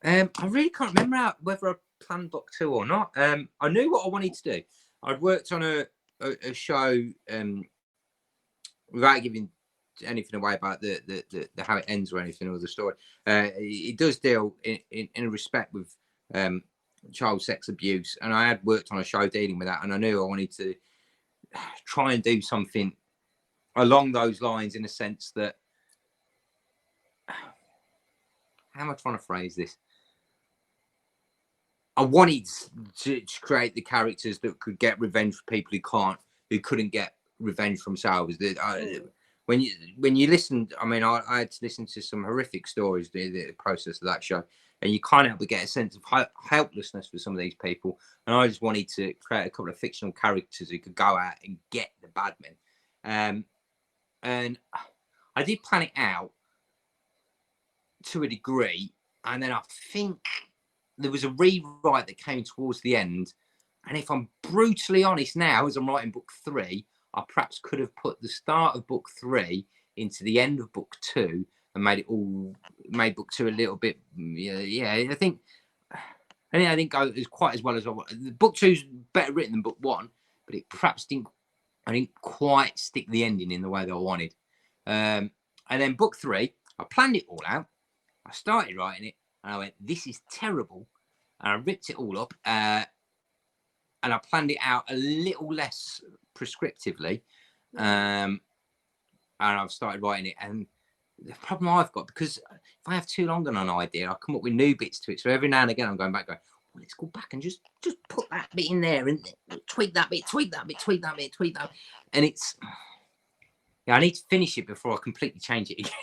[SPEAKER 1] I really can't remember whether I planned book 2 or not. I knew what I wanted to do. I'd worked on a show, without giving anything away about the how it ends or anything, or the story. It does deal in a respect with child sex abuse, and I had worked on a show dealing with that, and I knew I wanted to try and do something along those lines, in a sense that, how am I trying to phrase this? I wanted to create the characters that could get revenge for people who couldn't get revenge for themselves. When you listen, I mean, I had to listen to some horrific stories the process of that show, and you can't help but get a sense of helplessness for some of these people. And I just wanted to create a couple of fictional characters who could go out and get the bad men. And I did plan it out to a degree, and then I think there was a rewrite that came towards the end, And if I'm brutally honest now, as I'm writing book 3, I perhaps could have put the start of book 3 into the end of book 2 and made book 2 a little bit. Yeah, I think I didn't go as quite as well as I wanted. Book 2's better written than book 1, but it perhaps didn't. I didn't quite stick the ending in the way that I wanted. And then book 3, I planned it all out. I started writing it, and I went, "This is terrible," and I ripped it all up. And I planned it out a little less prescriptively. And I've started writing it. And the problem I've got, because if I have too long on an idea, I come up with new bits to it. So every now and again, I'm going, well, let's go back and just put that bit in there and tweak that bit. And it's, I need to finish it before I completely change it again.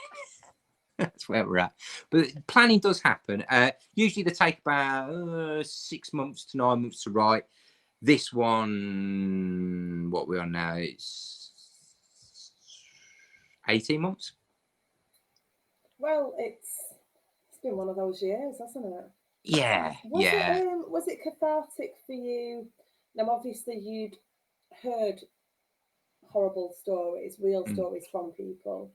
[SPEAKER 1] That's where we're at. But planning does happen. Usually they take about 6 months to 9 months to write. This one, what we're on now, it's 18 months.
[SPEAKER 2] Well, it's been one of those years, hasn't it?
[SPEAKER 1] Yeah,
[SPEAKER 2] Was it cathartic for you? Now, obviously, you'd heard horrible stories, real stories from people.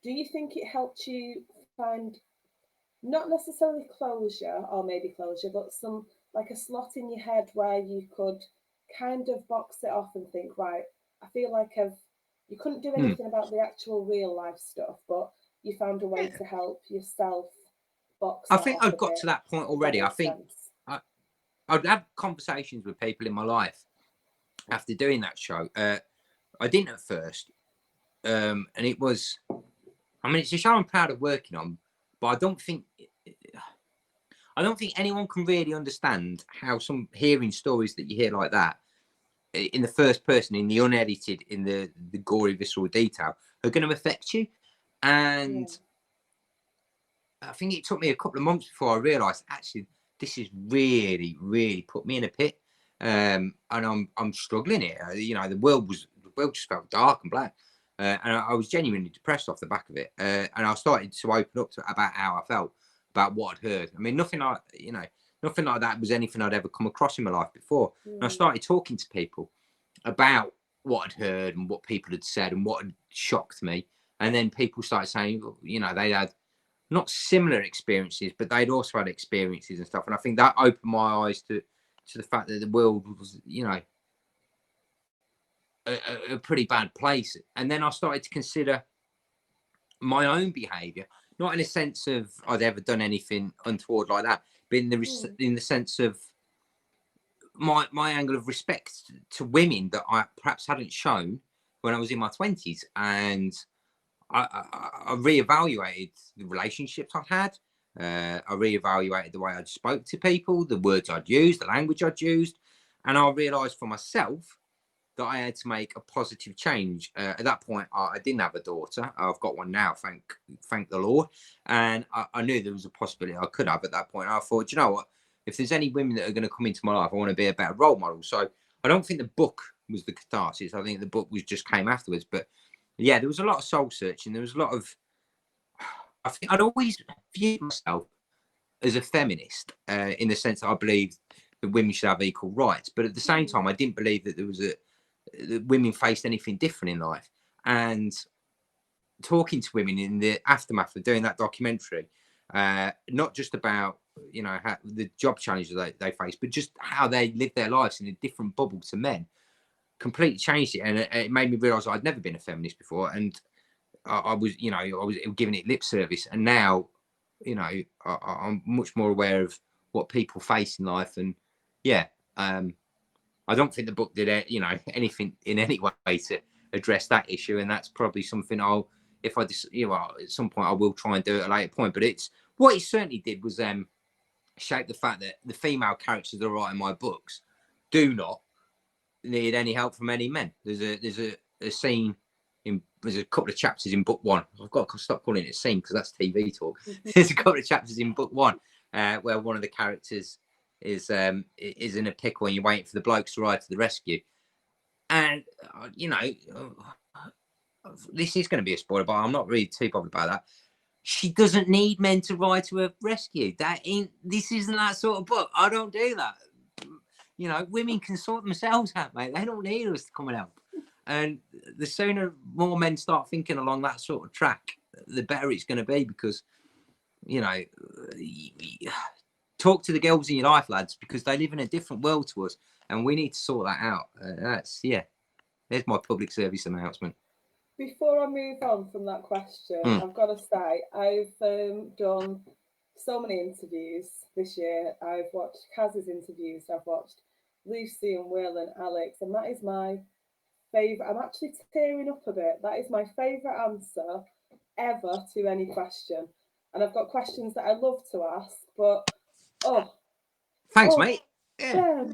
[SPEAKER 2] Do you think it helped you find not necessarily closure, or maybe closure, but some like a slot in your head where you could kind of box it off and think, right, I feel like you couldn't do anything about the actual real life stuff, but you found a way to help yourself box.
[SPEAKER 1] I think I've got to that point already. I think I'd had conversations with people in my life after doing that show. I didn't at first, and it was. I mean, it's a show I'm proud of working on, but I don't think anyone can really understand how some hearing stories that you hear like that in the first person, in the unedited, in the gory, visceral detail, are going to affect you. And I think it took me a couple of months before I realised, actually, this has really, really put me in a pit. And I'm struggling here. The world just felt dark and black. And I was genuinely depressed off the back of it. And I started to open up about how I felt, about what I'd heard. I mean, nothing like that was anything I'd ever come across in my life before. And I started talking to people about what I'd heard and what people had said and what had shocked me. And then people started saying, they had not similar experiences, but they'd also had experiences and stuff. And I think that opened my eyes to the fact that the world was, a pretty bad place. And then I started to consider my own behaviour, not in a sense of I'd ever done anything untoward like that, but in the sense of my angle of respect to women that I perhaps hadn't shown when I was in my 20s. And I reevaluated the relationships I'd had. I reevaluated the way I'd spoke to people, the words I'd used, the language I'd used. And I realised for myself that I had to make a positive change. At that point, I didn't have a daughter. I've got one now, thank the Lord. And I knew there was a possibility I could have at that point. I thought, you know what? If there's any women that are going to come into my life, I want to be a better role model. So I don't think the book was the catharsis. I think the book just came afterwards. But yeah, there was a lot of soul searching. There was a lot of, I think I'd always viewed myself as a feminist in the sense that I believed that women should have equal rights. But at the same time, I didn't believe that that women faced anything different in life. And talking to women in the aftermath of doing that documentary, not just about how the job challenges they face, but just how they live their lives in a different bubble to men, completely changed it. And it made me realise I'd never been a feminist before, and I was giving it lip service. And now I'm much more aware of what people face in life. And I don't think the book did anything in any way to address that issue, and that's probably something at some point I will try and do at a later point. But what it certainly did was shape the fact that the female characters that are writing my books do not need any help from any men. There's a scene there's a couple of chapters in book 1. I've got to stop calling it a scene because that's TV talk. There's a couple of chapters in book 1 where one of the characters is in a pickle and you're waiting for the blokes to ride to the rescue. And this is going to be a spoiler, but I'm not really too bothered about that. She doesn't need men to ride to her rescue. This isn't that sort of book. I don't do that. You know, women can sort themselves out, mate. They don't need us to come and help. And the sooner more men start thinking along that sort of track, the better it's going to be, because, you know, talk to the girls in your life, lads, because they live in a different world to us, and we need to sort that out. There's my public service announcement.
[SPEAKER 2] Before I move on from that question, I've got to say, I've done so many interviews this year. I've watched Kaz's interviews, I've watched Lucy and Will and Alex, and that is my favourite. I'm actually tearing up a bit. That is my favourite answer ever to any question. And I've got questions that I love to ask, but
[SPEAKER 1] thanks, mate.
[SPEAKER 2] Yeah.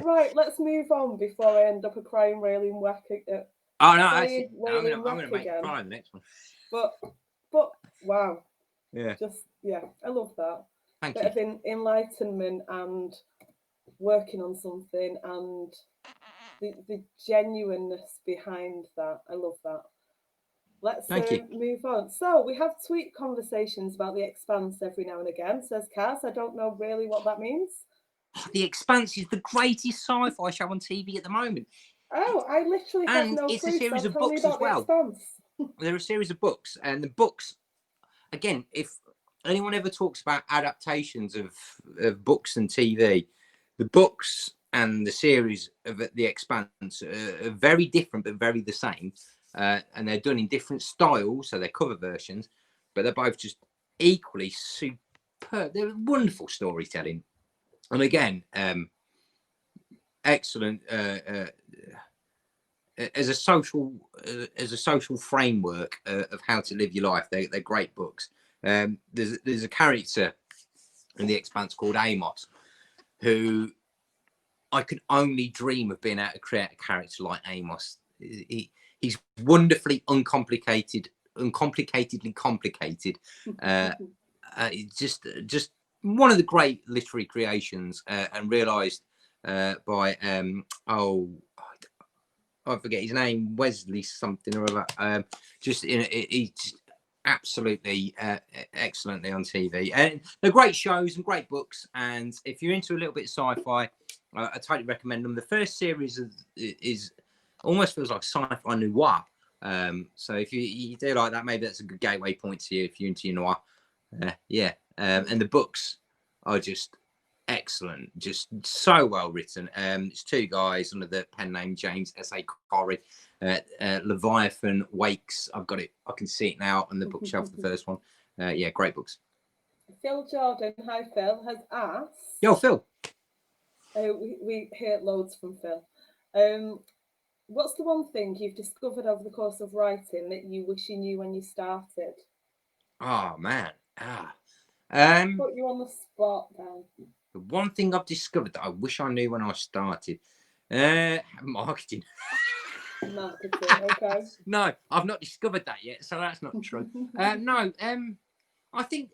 [SPEAKER 2] Right, let's move on before I end up a crying, railing wreck.
[SPEAKER 1] Oh no, I'm gonna make you cry the next one.
[SPEAKER 2] But wow.
[SPEAKER 1] Yeah.
[SPEAKER 2] I love that.
[SPEAKER 1] Thank
[SPEAKER 2] Bit
[SPEAKER 1] you.
[SPEAKER 2] of enlightenment and working on something, and the genuineness behind that. I love that. Let's move on. So we have tweet conversations about The Expanse every now and again, says Kaz. I don't know really what that means.
[SPEAKER 1] The Expanse is the greatest sci-fi show on TV at the moment.
[SPEAKER 2] Oh, I literally have no clue.
[SPEAKER 1] It's a series of books as well. There are a series of books, and the books, again, if anyone ever talks about adaptations of books and TV, the books and the series of The Expanse are very different but very the same. And they're done in different styles, so they're cover versions, but they're both just equally superb. They're wonderful storytelling, and again, excellent as a social framework of how to live your life. They're great books. There's a character in The Expanse called Amos, who I could only dream of being able to create a character like Amos. He's wonderfully uncomplicatedly complicated. Just one of the great literary creations, and realised by I forget his name, Wesley something or other. He's just absolutely excellently on TV, and they're great shows and great books. And if you're into a little bit of sci-fi, I totally recommend them. The first series is almost feels like sci-fi noir. So if you do like that, maybe that's a good gateway point to you if you're into your noir. And the books are just excellent, just so well written. It's two guys under the pen name James S.A. Corey. Leviathan Wakes. I've got it. I can see it now on the bookshelf. The first one. Great books.
[SPEAKER 2] Phil Jordan, hi Phil, has asked.
[SPEAKER 1] Yo, Phil.
[SPEAKER 2] We hear loads from Phil. What's the one thing you've discovered over the course of writing that you wish you knew when you started?
[SPEAKER 1] Oh man.
[SPEAKER 2] Put you on the spot then.
[SPEAKER 1] The one thing I've discovered that I wish I knew when I started. Marketing.
[SPEAKER 2] Marketing, okay.
[SPEAKER 1] No, I've not discovered that yet, so that's not true. I think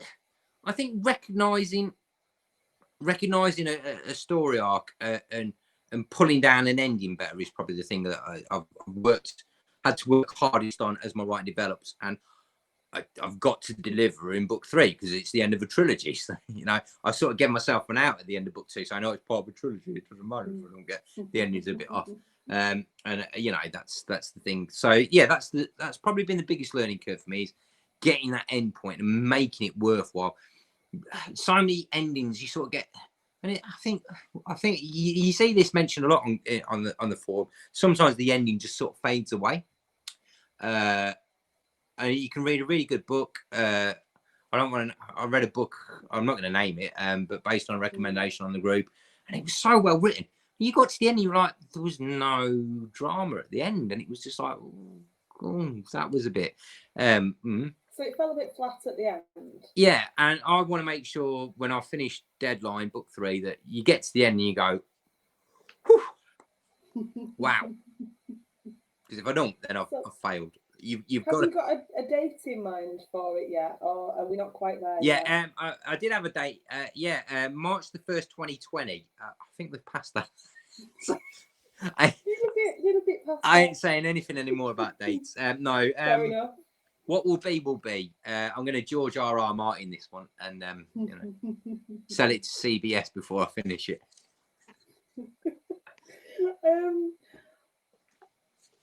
[SPEAKER 1] recognizing a story arc and pulling down an ending better is probably the thing that I've had to work hardest on as my writing develops, and I've got to deliver in book 3 because it's the end of a trilogy. So, I sort of get myself an out at the end of book 2, so I know it's part of a trilogy. It doesn't matter if I don't get the ending's a bit off. And that's the thing. So yeah, that's probably been the biggest learning curve for me, is getting that end point and making it worthwhile. So many endings you sort of get. And I think you see this mentioned a lot on the forum. Sometimes the ending just sort of fades away. And you can read a really good book. I read a book. I'm not going to name it, but based on a recommendation on the group, and it was so well written. You got to the end, and you're like, there was no drama at the end, and it was just like, that was a bit.
[SPEAKER 2] So it fell a bit flat at the end.
[SPEAKER 1] Yeah, and I want to make sure when I finish Deadline book 3 that you get to the end and you go, wow. Because if I don't, then I've failed. You've got
[SPEAKER 2] a date in mind for it yet, or are we not quite there?
[SPEAKER 1] Yeah, I did have a date. March the 1st, 2020. I think we've passed that.
[SPEAKER 2] You're a bit past
[SPEAKER 1] I ain't saying anything anymore about dates. No.
[SPEAKER 2] Fair enough.
[SPEAKER 1] What will be will be. I'm going to George R.R. Martin this one and sell it to CBS before I finish it.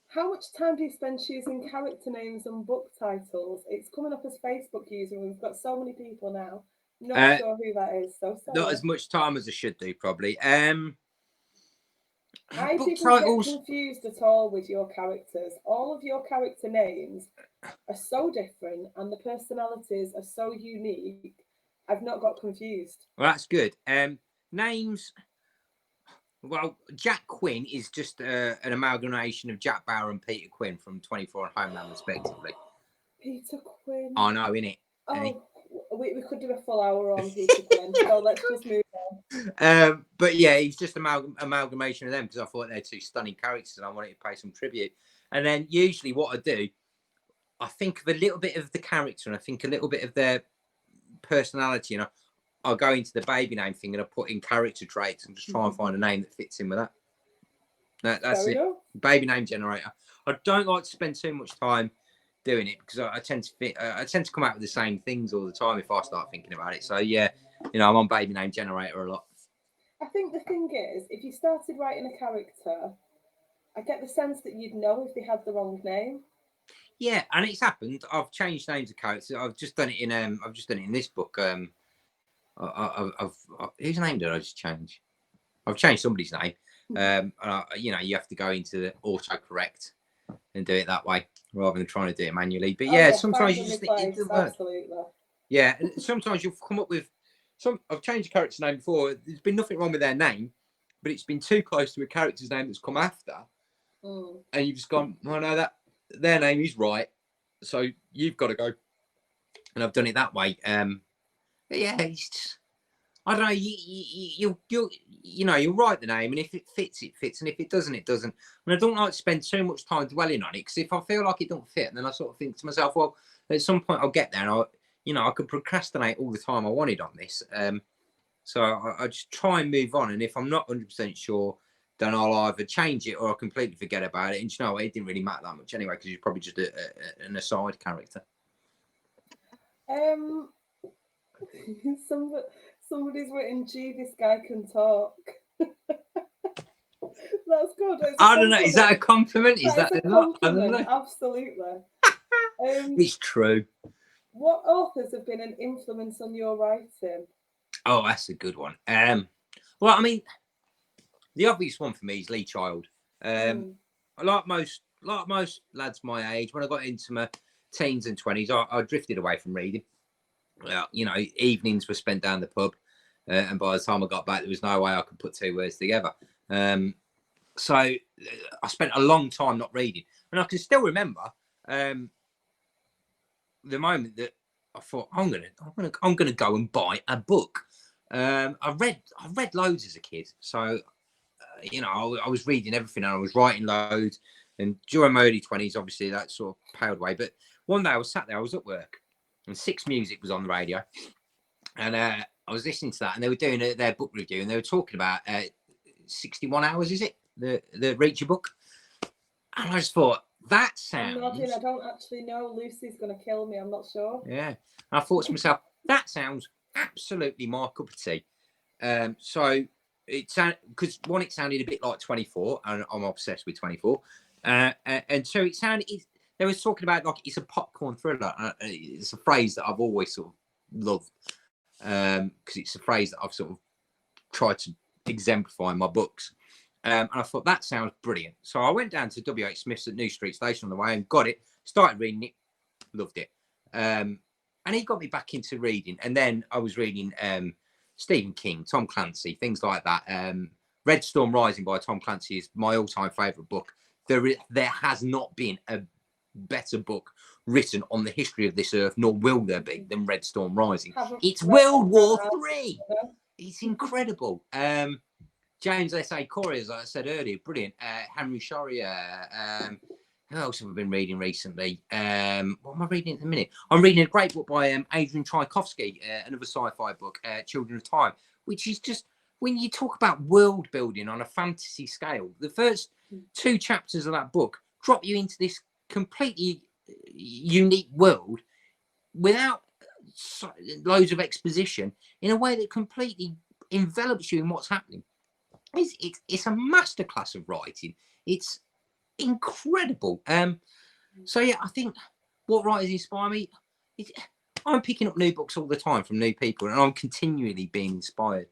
[SPEAKER 2] How much time do you spend choosing character names and book titles? It's coming up as Facebook user, and we've got so many people now. Not
[SPEAKER 1] Uh,
[SPEAKER 2] sure who that is, so
[SPEAKER 1] not
[SPEAKER 2] sorry.
[SPEAKER 1] as much time as I should do, probably.
[SPEAKER 2] I
[SPEAKER 1] Book
[SPEAKER 2] didn't get
[SPEAKER 1] titles.
[SPEAKER 2] confused at all with your characters. All of your character names are so different, and the personalities are so unique. I've not got confused.
[SPEAKER 1] Well, that's good. Names. Well, Jack Quinn is just an amalgamation of Jack Bauer and Peter Quinn from 24 and Homeland, respectively.
[SPEAKER 2] Peter Quinn.
[SPEAKER 1] I know, innit?
[SPEAKER 2] Oh, we could do a full hour on Peter Quinn, so let's just move on.
[SPEAKER 1] But yeah, he's just amalgamation of them because I thought they're two stunning characters and I wanted to pay some tribute. And then usually what I do, I think of a little bit of the character and I think a little bit of their personality, and I'll go into the baby name thing and I put in character traits and just try and find a name that fits in with that. That's it. Baby name generator. I don't like to spend too much time doing it because I tend to come out with the same things all the time if I start thinking about it. So yeah, I'm on baby name generator a lot.
[SPEAKER 2] I think the thing is, if you started writing a character, I get the sense that you'd know if they had the wrong name.
[SPEAKER 1] Yeah, and it's happened. I've changed names of characters. I've just done it in this book. Whose name did I just change? I've changed somebody's name. You have to go into the autocorrect and do it that way rather than trying to do it manually. But yeah, sometimes you just think it
[SPEAKER 2] absolutely.
[SPEAKER 1] Yeah, and sometimes you'll come up with I've changed a character's name before. There's been nothing wrong with their name, but it's been too close to a character's name that's come after, and you've just gone, well, no, that their name is right, so you've got to go. And I've done it that way. But yeah, it's just, I don't know. You'll write the name, and if it fits, it fits, and if it doesn't, it doesn't. And I don't like to spend too much time dwelling on it because if I feel like it don't fit, then I sort of think to myself, well, at some point I'll get there, and I could procrastinate all the time I wanted on this. So I just try and move on, and if I'm not 100% sure, then I'll either change it or I'll completely forget about it. And you know, it didn't really matter that much anyway because you're probably just an aside character.
[SPEAKER 2] Somebody's written, gee, this guy can talk. That's good.
[SPEAKER 1] I don't know. Is that a compliment? Is that
[SPEAKER 2] a compliment? I don't know. Absolutely.
[SPEAKER 1] It's true.
[SPEAKER 2] What authors have been an influence on your writing?
[SPEAKER 1] Oh, that's a good one. Well, I mean, the obvious one for me is Lee Child. Like most lads my age, when I got into my teens and 20s, I drifted away from reading. Well, evenings were spent down the pub, and by the time I got back, there was no way I could put two words together. So I spent a long time not reading, and I can still remember the moment that I thought I'm gonna go and buy a book. I read loads as a kid, so I was reading everything and I was writing loads. And during my early 20s, obviously that sort of paled away. But one day I was sat there, I was at work, and Six Music was on the radio, and I was listening to that, and they were doing their book review, and they were talking about 61 Hours, is it? The Reacher book. And I just thought, that sounds...
[SPEAKER 2] I don't actually know. Lucy's going to kill me. I'm not sure.
[SPEAKER 1] Yeah. And I thought to myself, that sounds absolutely my cup of tea. So it sounded... Because one, it sounded a bit like 24, and I'm obsessed with 24. And so it sounded... They were talking about, like, it's a popcorn thriller. It's a phrase that I've always sort of loved. Because it's a phrase that I've sort of tried to exemplify in my books. And I thought, that sounds brilliant. So I went down to W.H. Smith's at New Street Station on the way and got it, started reading it, loved it. And he got me back into reading. And then I was reading Stephen King, Tom Clancy, things like that. Red Storm Rising by Tom Clancy is my all-time favourite book. There has not been a better book written on the history of this earth, nor will there be, than Red Storm Rising. It's World War III. It's incredible. James S.A. Corey, as I said earlier, brilliant. Henry Shorrier. Who else have I been reading recently? What am I reading at the minute? I'm reading a great book by Adrian Tchaikovsky, another sci-fi book, Children of Time, which is just, when you talk about world building on a fantasy scale, the first 2 chapters of that book drop you into this completely unique world without loads of exposition in a way that completely envelops you in what's happening. it's a masterclass of writing. It's incredible. So yeah, I think what writers inspire me. I'm picking up new books all the time from new people, and I'm continually being inspired.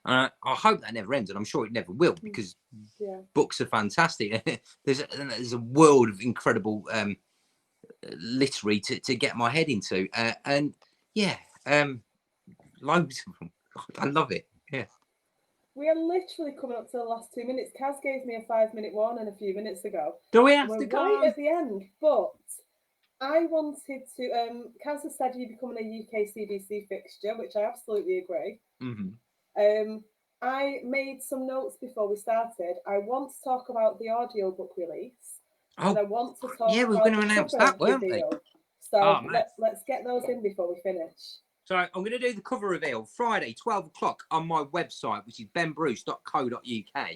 [SPEAKER 1] I hope that never ends, and I'm sure it never will, because books are fantastic. there's a world of incredible literary to get my head into, and yeah, loads of them. I love it. Yeah.
[SPEAKER 2] We are literally coming up to the last 2 minutes. Kaz gave me a 5-minute warning a few minutes ago.
[SPEAKER 1] Do we have
[SPEAKER 2] We're
[SPEAKER 1] to go?
[SPEAKER 2] right at the end, but I wanted to. Kaz has said you're becoming a UK CBC fixture, which I absolutely agree.
[SPEAKER 1] Mm-hmm.
[SPEAKER 2] I made some notes before we started. I want to talk about the audiobook release, and I want to talk
[SPEAKER 1] yeah, we're
[SPEAKER 2] about
[SPEAKER 1] going to
[SPEAKER 2] the
[SPEAKER 1] announce
[SPEAKER 2] cover
[SPEAKER 1] that, weren't we?
[SPEAKER 2] reveal. So let's get those in before we finish.
[SPEAKER 1] So I'm going to do the cover reveal Friday, 12 o'clock on my website, which is benbruce.co.uk.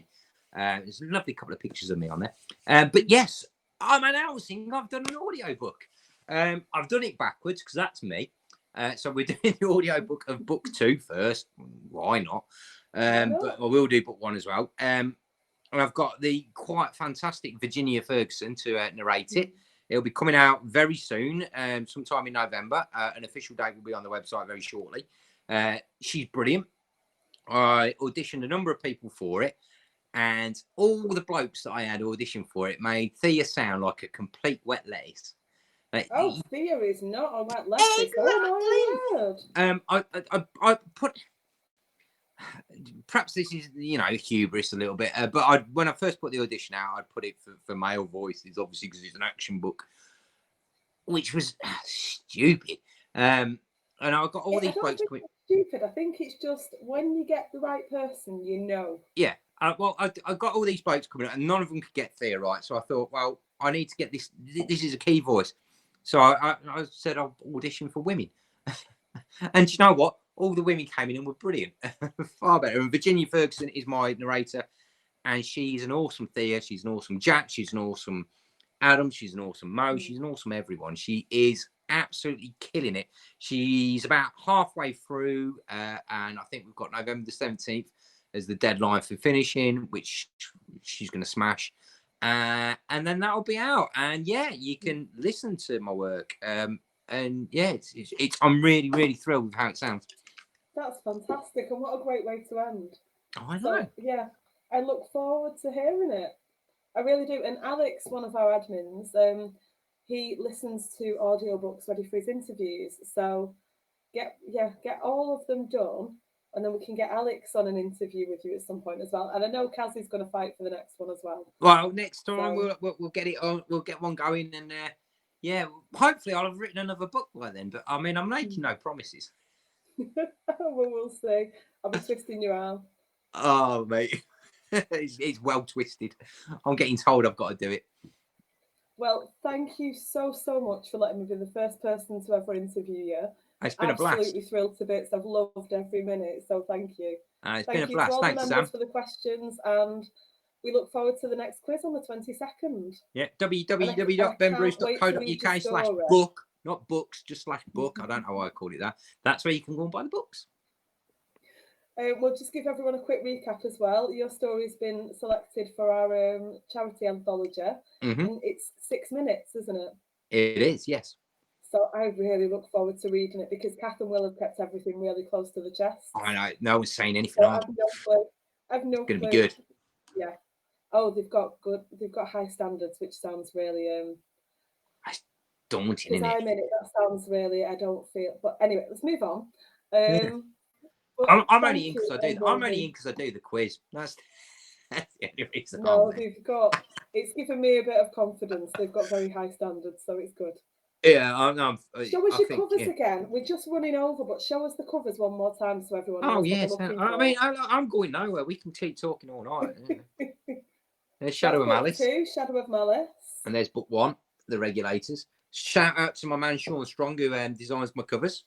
[SPEAKER 1] There's a lovely couple of pictures of me on there. But yes, I'm announcing I've done an audiobook. I've done it backwards because that's me. So we're doing the audiobook of book 2 first. Why not? But I will do book 1 as well. And I've got the quite fantastic Virginia Ferguson to narrate it. It'll be coming out very soon, sometime in November. An official date will be on the website very shortly. She's brilliant. I auditioned a number of people for it, and all the blokes that I had audition for it made Thea sound like a complete wet lettuce.
[SPEAKER 2] Thea is not a wet lettuce. Exactly. Oh my word.
[SPEAKER 1] I put. Perhaps this is, hubris a little bit, but when I first put the audition out, I put it for male voices, obviously because it's an action book, which was stupid. And I got all these blokes.
[SPEAKER 2] Stupid. I think it's just when you get the right person,
[SPEAKER 1] Yeah. I got all these blokes coming out, and none of them could get Thea right. So I thought, well, I need to get this. This is a key voice. So I said I'll audition for women. And you know what? All the women came in and were brilliant. Far better. And Virginia Ferguson is my narrator, and she's an awesome Thea. She's an awesome Jack. She's an awesome Adam. She's an awesome Mo. She's an awesome everyone. She is absolutely killing it. She's about halfway through, and I think we've got November the 17th as the deadline for finishing, which she's going to smash. And then that'll be out. And yeah, you can listen to my work. And yeah, it's I'm really, really thrilled with how it sounds.
[SPEAKER 2] That's fantastic, and what a great way to end.
[SPEAKER 1] Oh, I know.
[SPEAKER 2] So, yeah, I look forward to hearing it. I really do. And Alex, one of our admins, he listens to audiobooks ready for his interviews. So get all of them done, and then we can get Alex on an interview with you at some point as well. And I know Kaz is going to fight for the next one as well.
[SPEAKER 1] Well, next time we'll get it on. We'll get one going, and yeah, hopefully I'll have written another book by then. But I mean, I'm making no promises.
[SPEAKER 2] Well, we'll see. I'll be twisting your arm.
[SPEAKER 1] Oh, mate. it's well twisted. I'm getting told I've got to do it.
[SPEAKER 2] Well, thank you so much for letting me be the first person to ever interview you.
[SPEAKER 1] It's been a blast.
[SPEAKER 2] Absolutely thrilled to bits. I've loved every minute, so thank you.
[SPEAKER 1] It's been a blast.
[SPEAKER 2] To all
[SPEAKER 1] Thanks,
[SPEAKER 2] the members
[SPEAKER 1] Sam.
[SPEAKER 2] for the questions, and we look forward to the next quiz on the 22nd.
[SPEAKER 1] Yeah, www.benbruce.co.uk/book. Not books, just /book. I don't know why I called it that. That's where you can go and buy the books.
[SPEAKER 2] We'll just give everyone a quick recap as well. Your story's been selected for our charity anthology, and it's 6 minutes, isn't it?
[SPEAKER 1] It is, yes.
[SPEAKER 2] So I really look forward to reading it because Kath and Will have kept everything really close to the chest.
[SPEAKER 1] I know, no one's saying anything.
[SPEAKER 2] So I've no clue. It's
[SPEAKER 1] going to be good.
[SPEAKER 2] Yeah. Oh, they've got high standards, which sounds really
[SPEAKER 1] daunting, isn't it?
[SPEAKER 2] I'm in it. That sounds really. I don't feel. But anyway, let's move on.
[SPEAKER 1] I'm only in because I do. I'm only in because I do the quiz. That's the only reason.
[SPEAKER 2] No, they've got. It's given me a bit of confidence. They've got very high standards, so it's good.
[SPEAKER 1] Yeah,
[SPEAKER 2] show us your covers again. We're just running over, but show us the covers one more time so everyone knows.
[SPEAKER 1] Oh yes, I mean I'm going nowhere. We can keep talking all night. There's Shadow of Malice.
[SPEAKER 2] 2, Shadow of Malice.
[SPEAKER 1] And there's book 1, The Regulators. Shout out to my man Sean Strong, who designs my covers.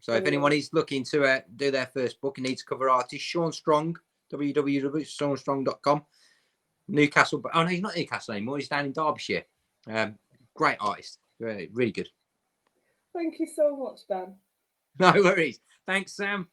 [SPEAKER 1] So if anyone is looking to do their first book and needs a cover artist, Sean Strong, www.seanstrong.com. Newcastle. Oh no, he's not Newcastle anymore. He's down in Derbyshire. Great artist. Really, really good.
[SPEAKER 2] Thank you so much, Ben.
[SPEAKER 1] No worries. Thanks, Sam.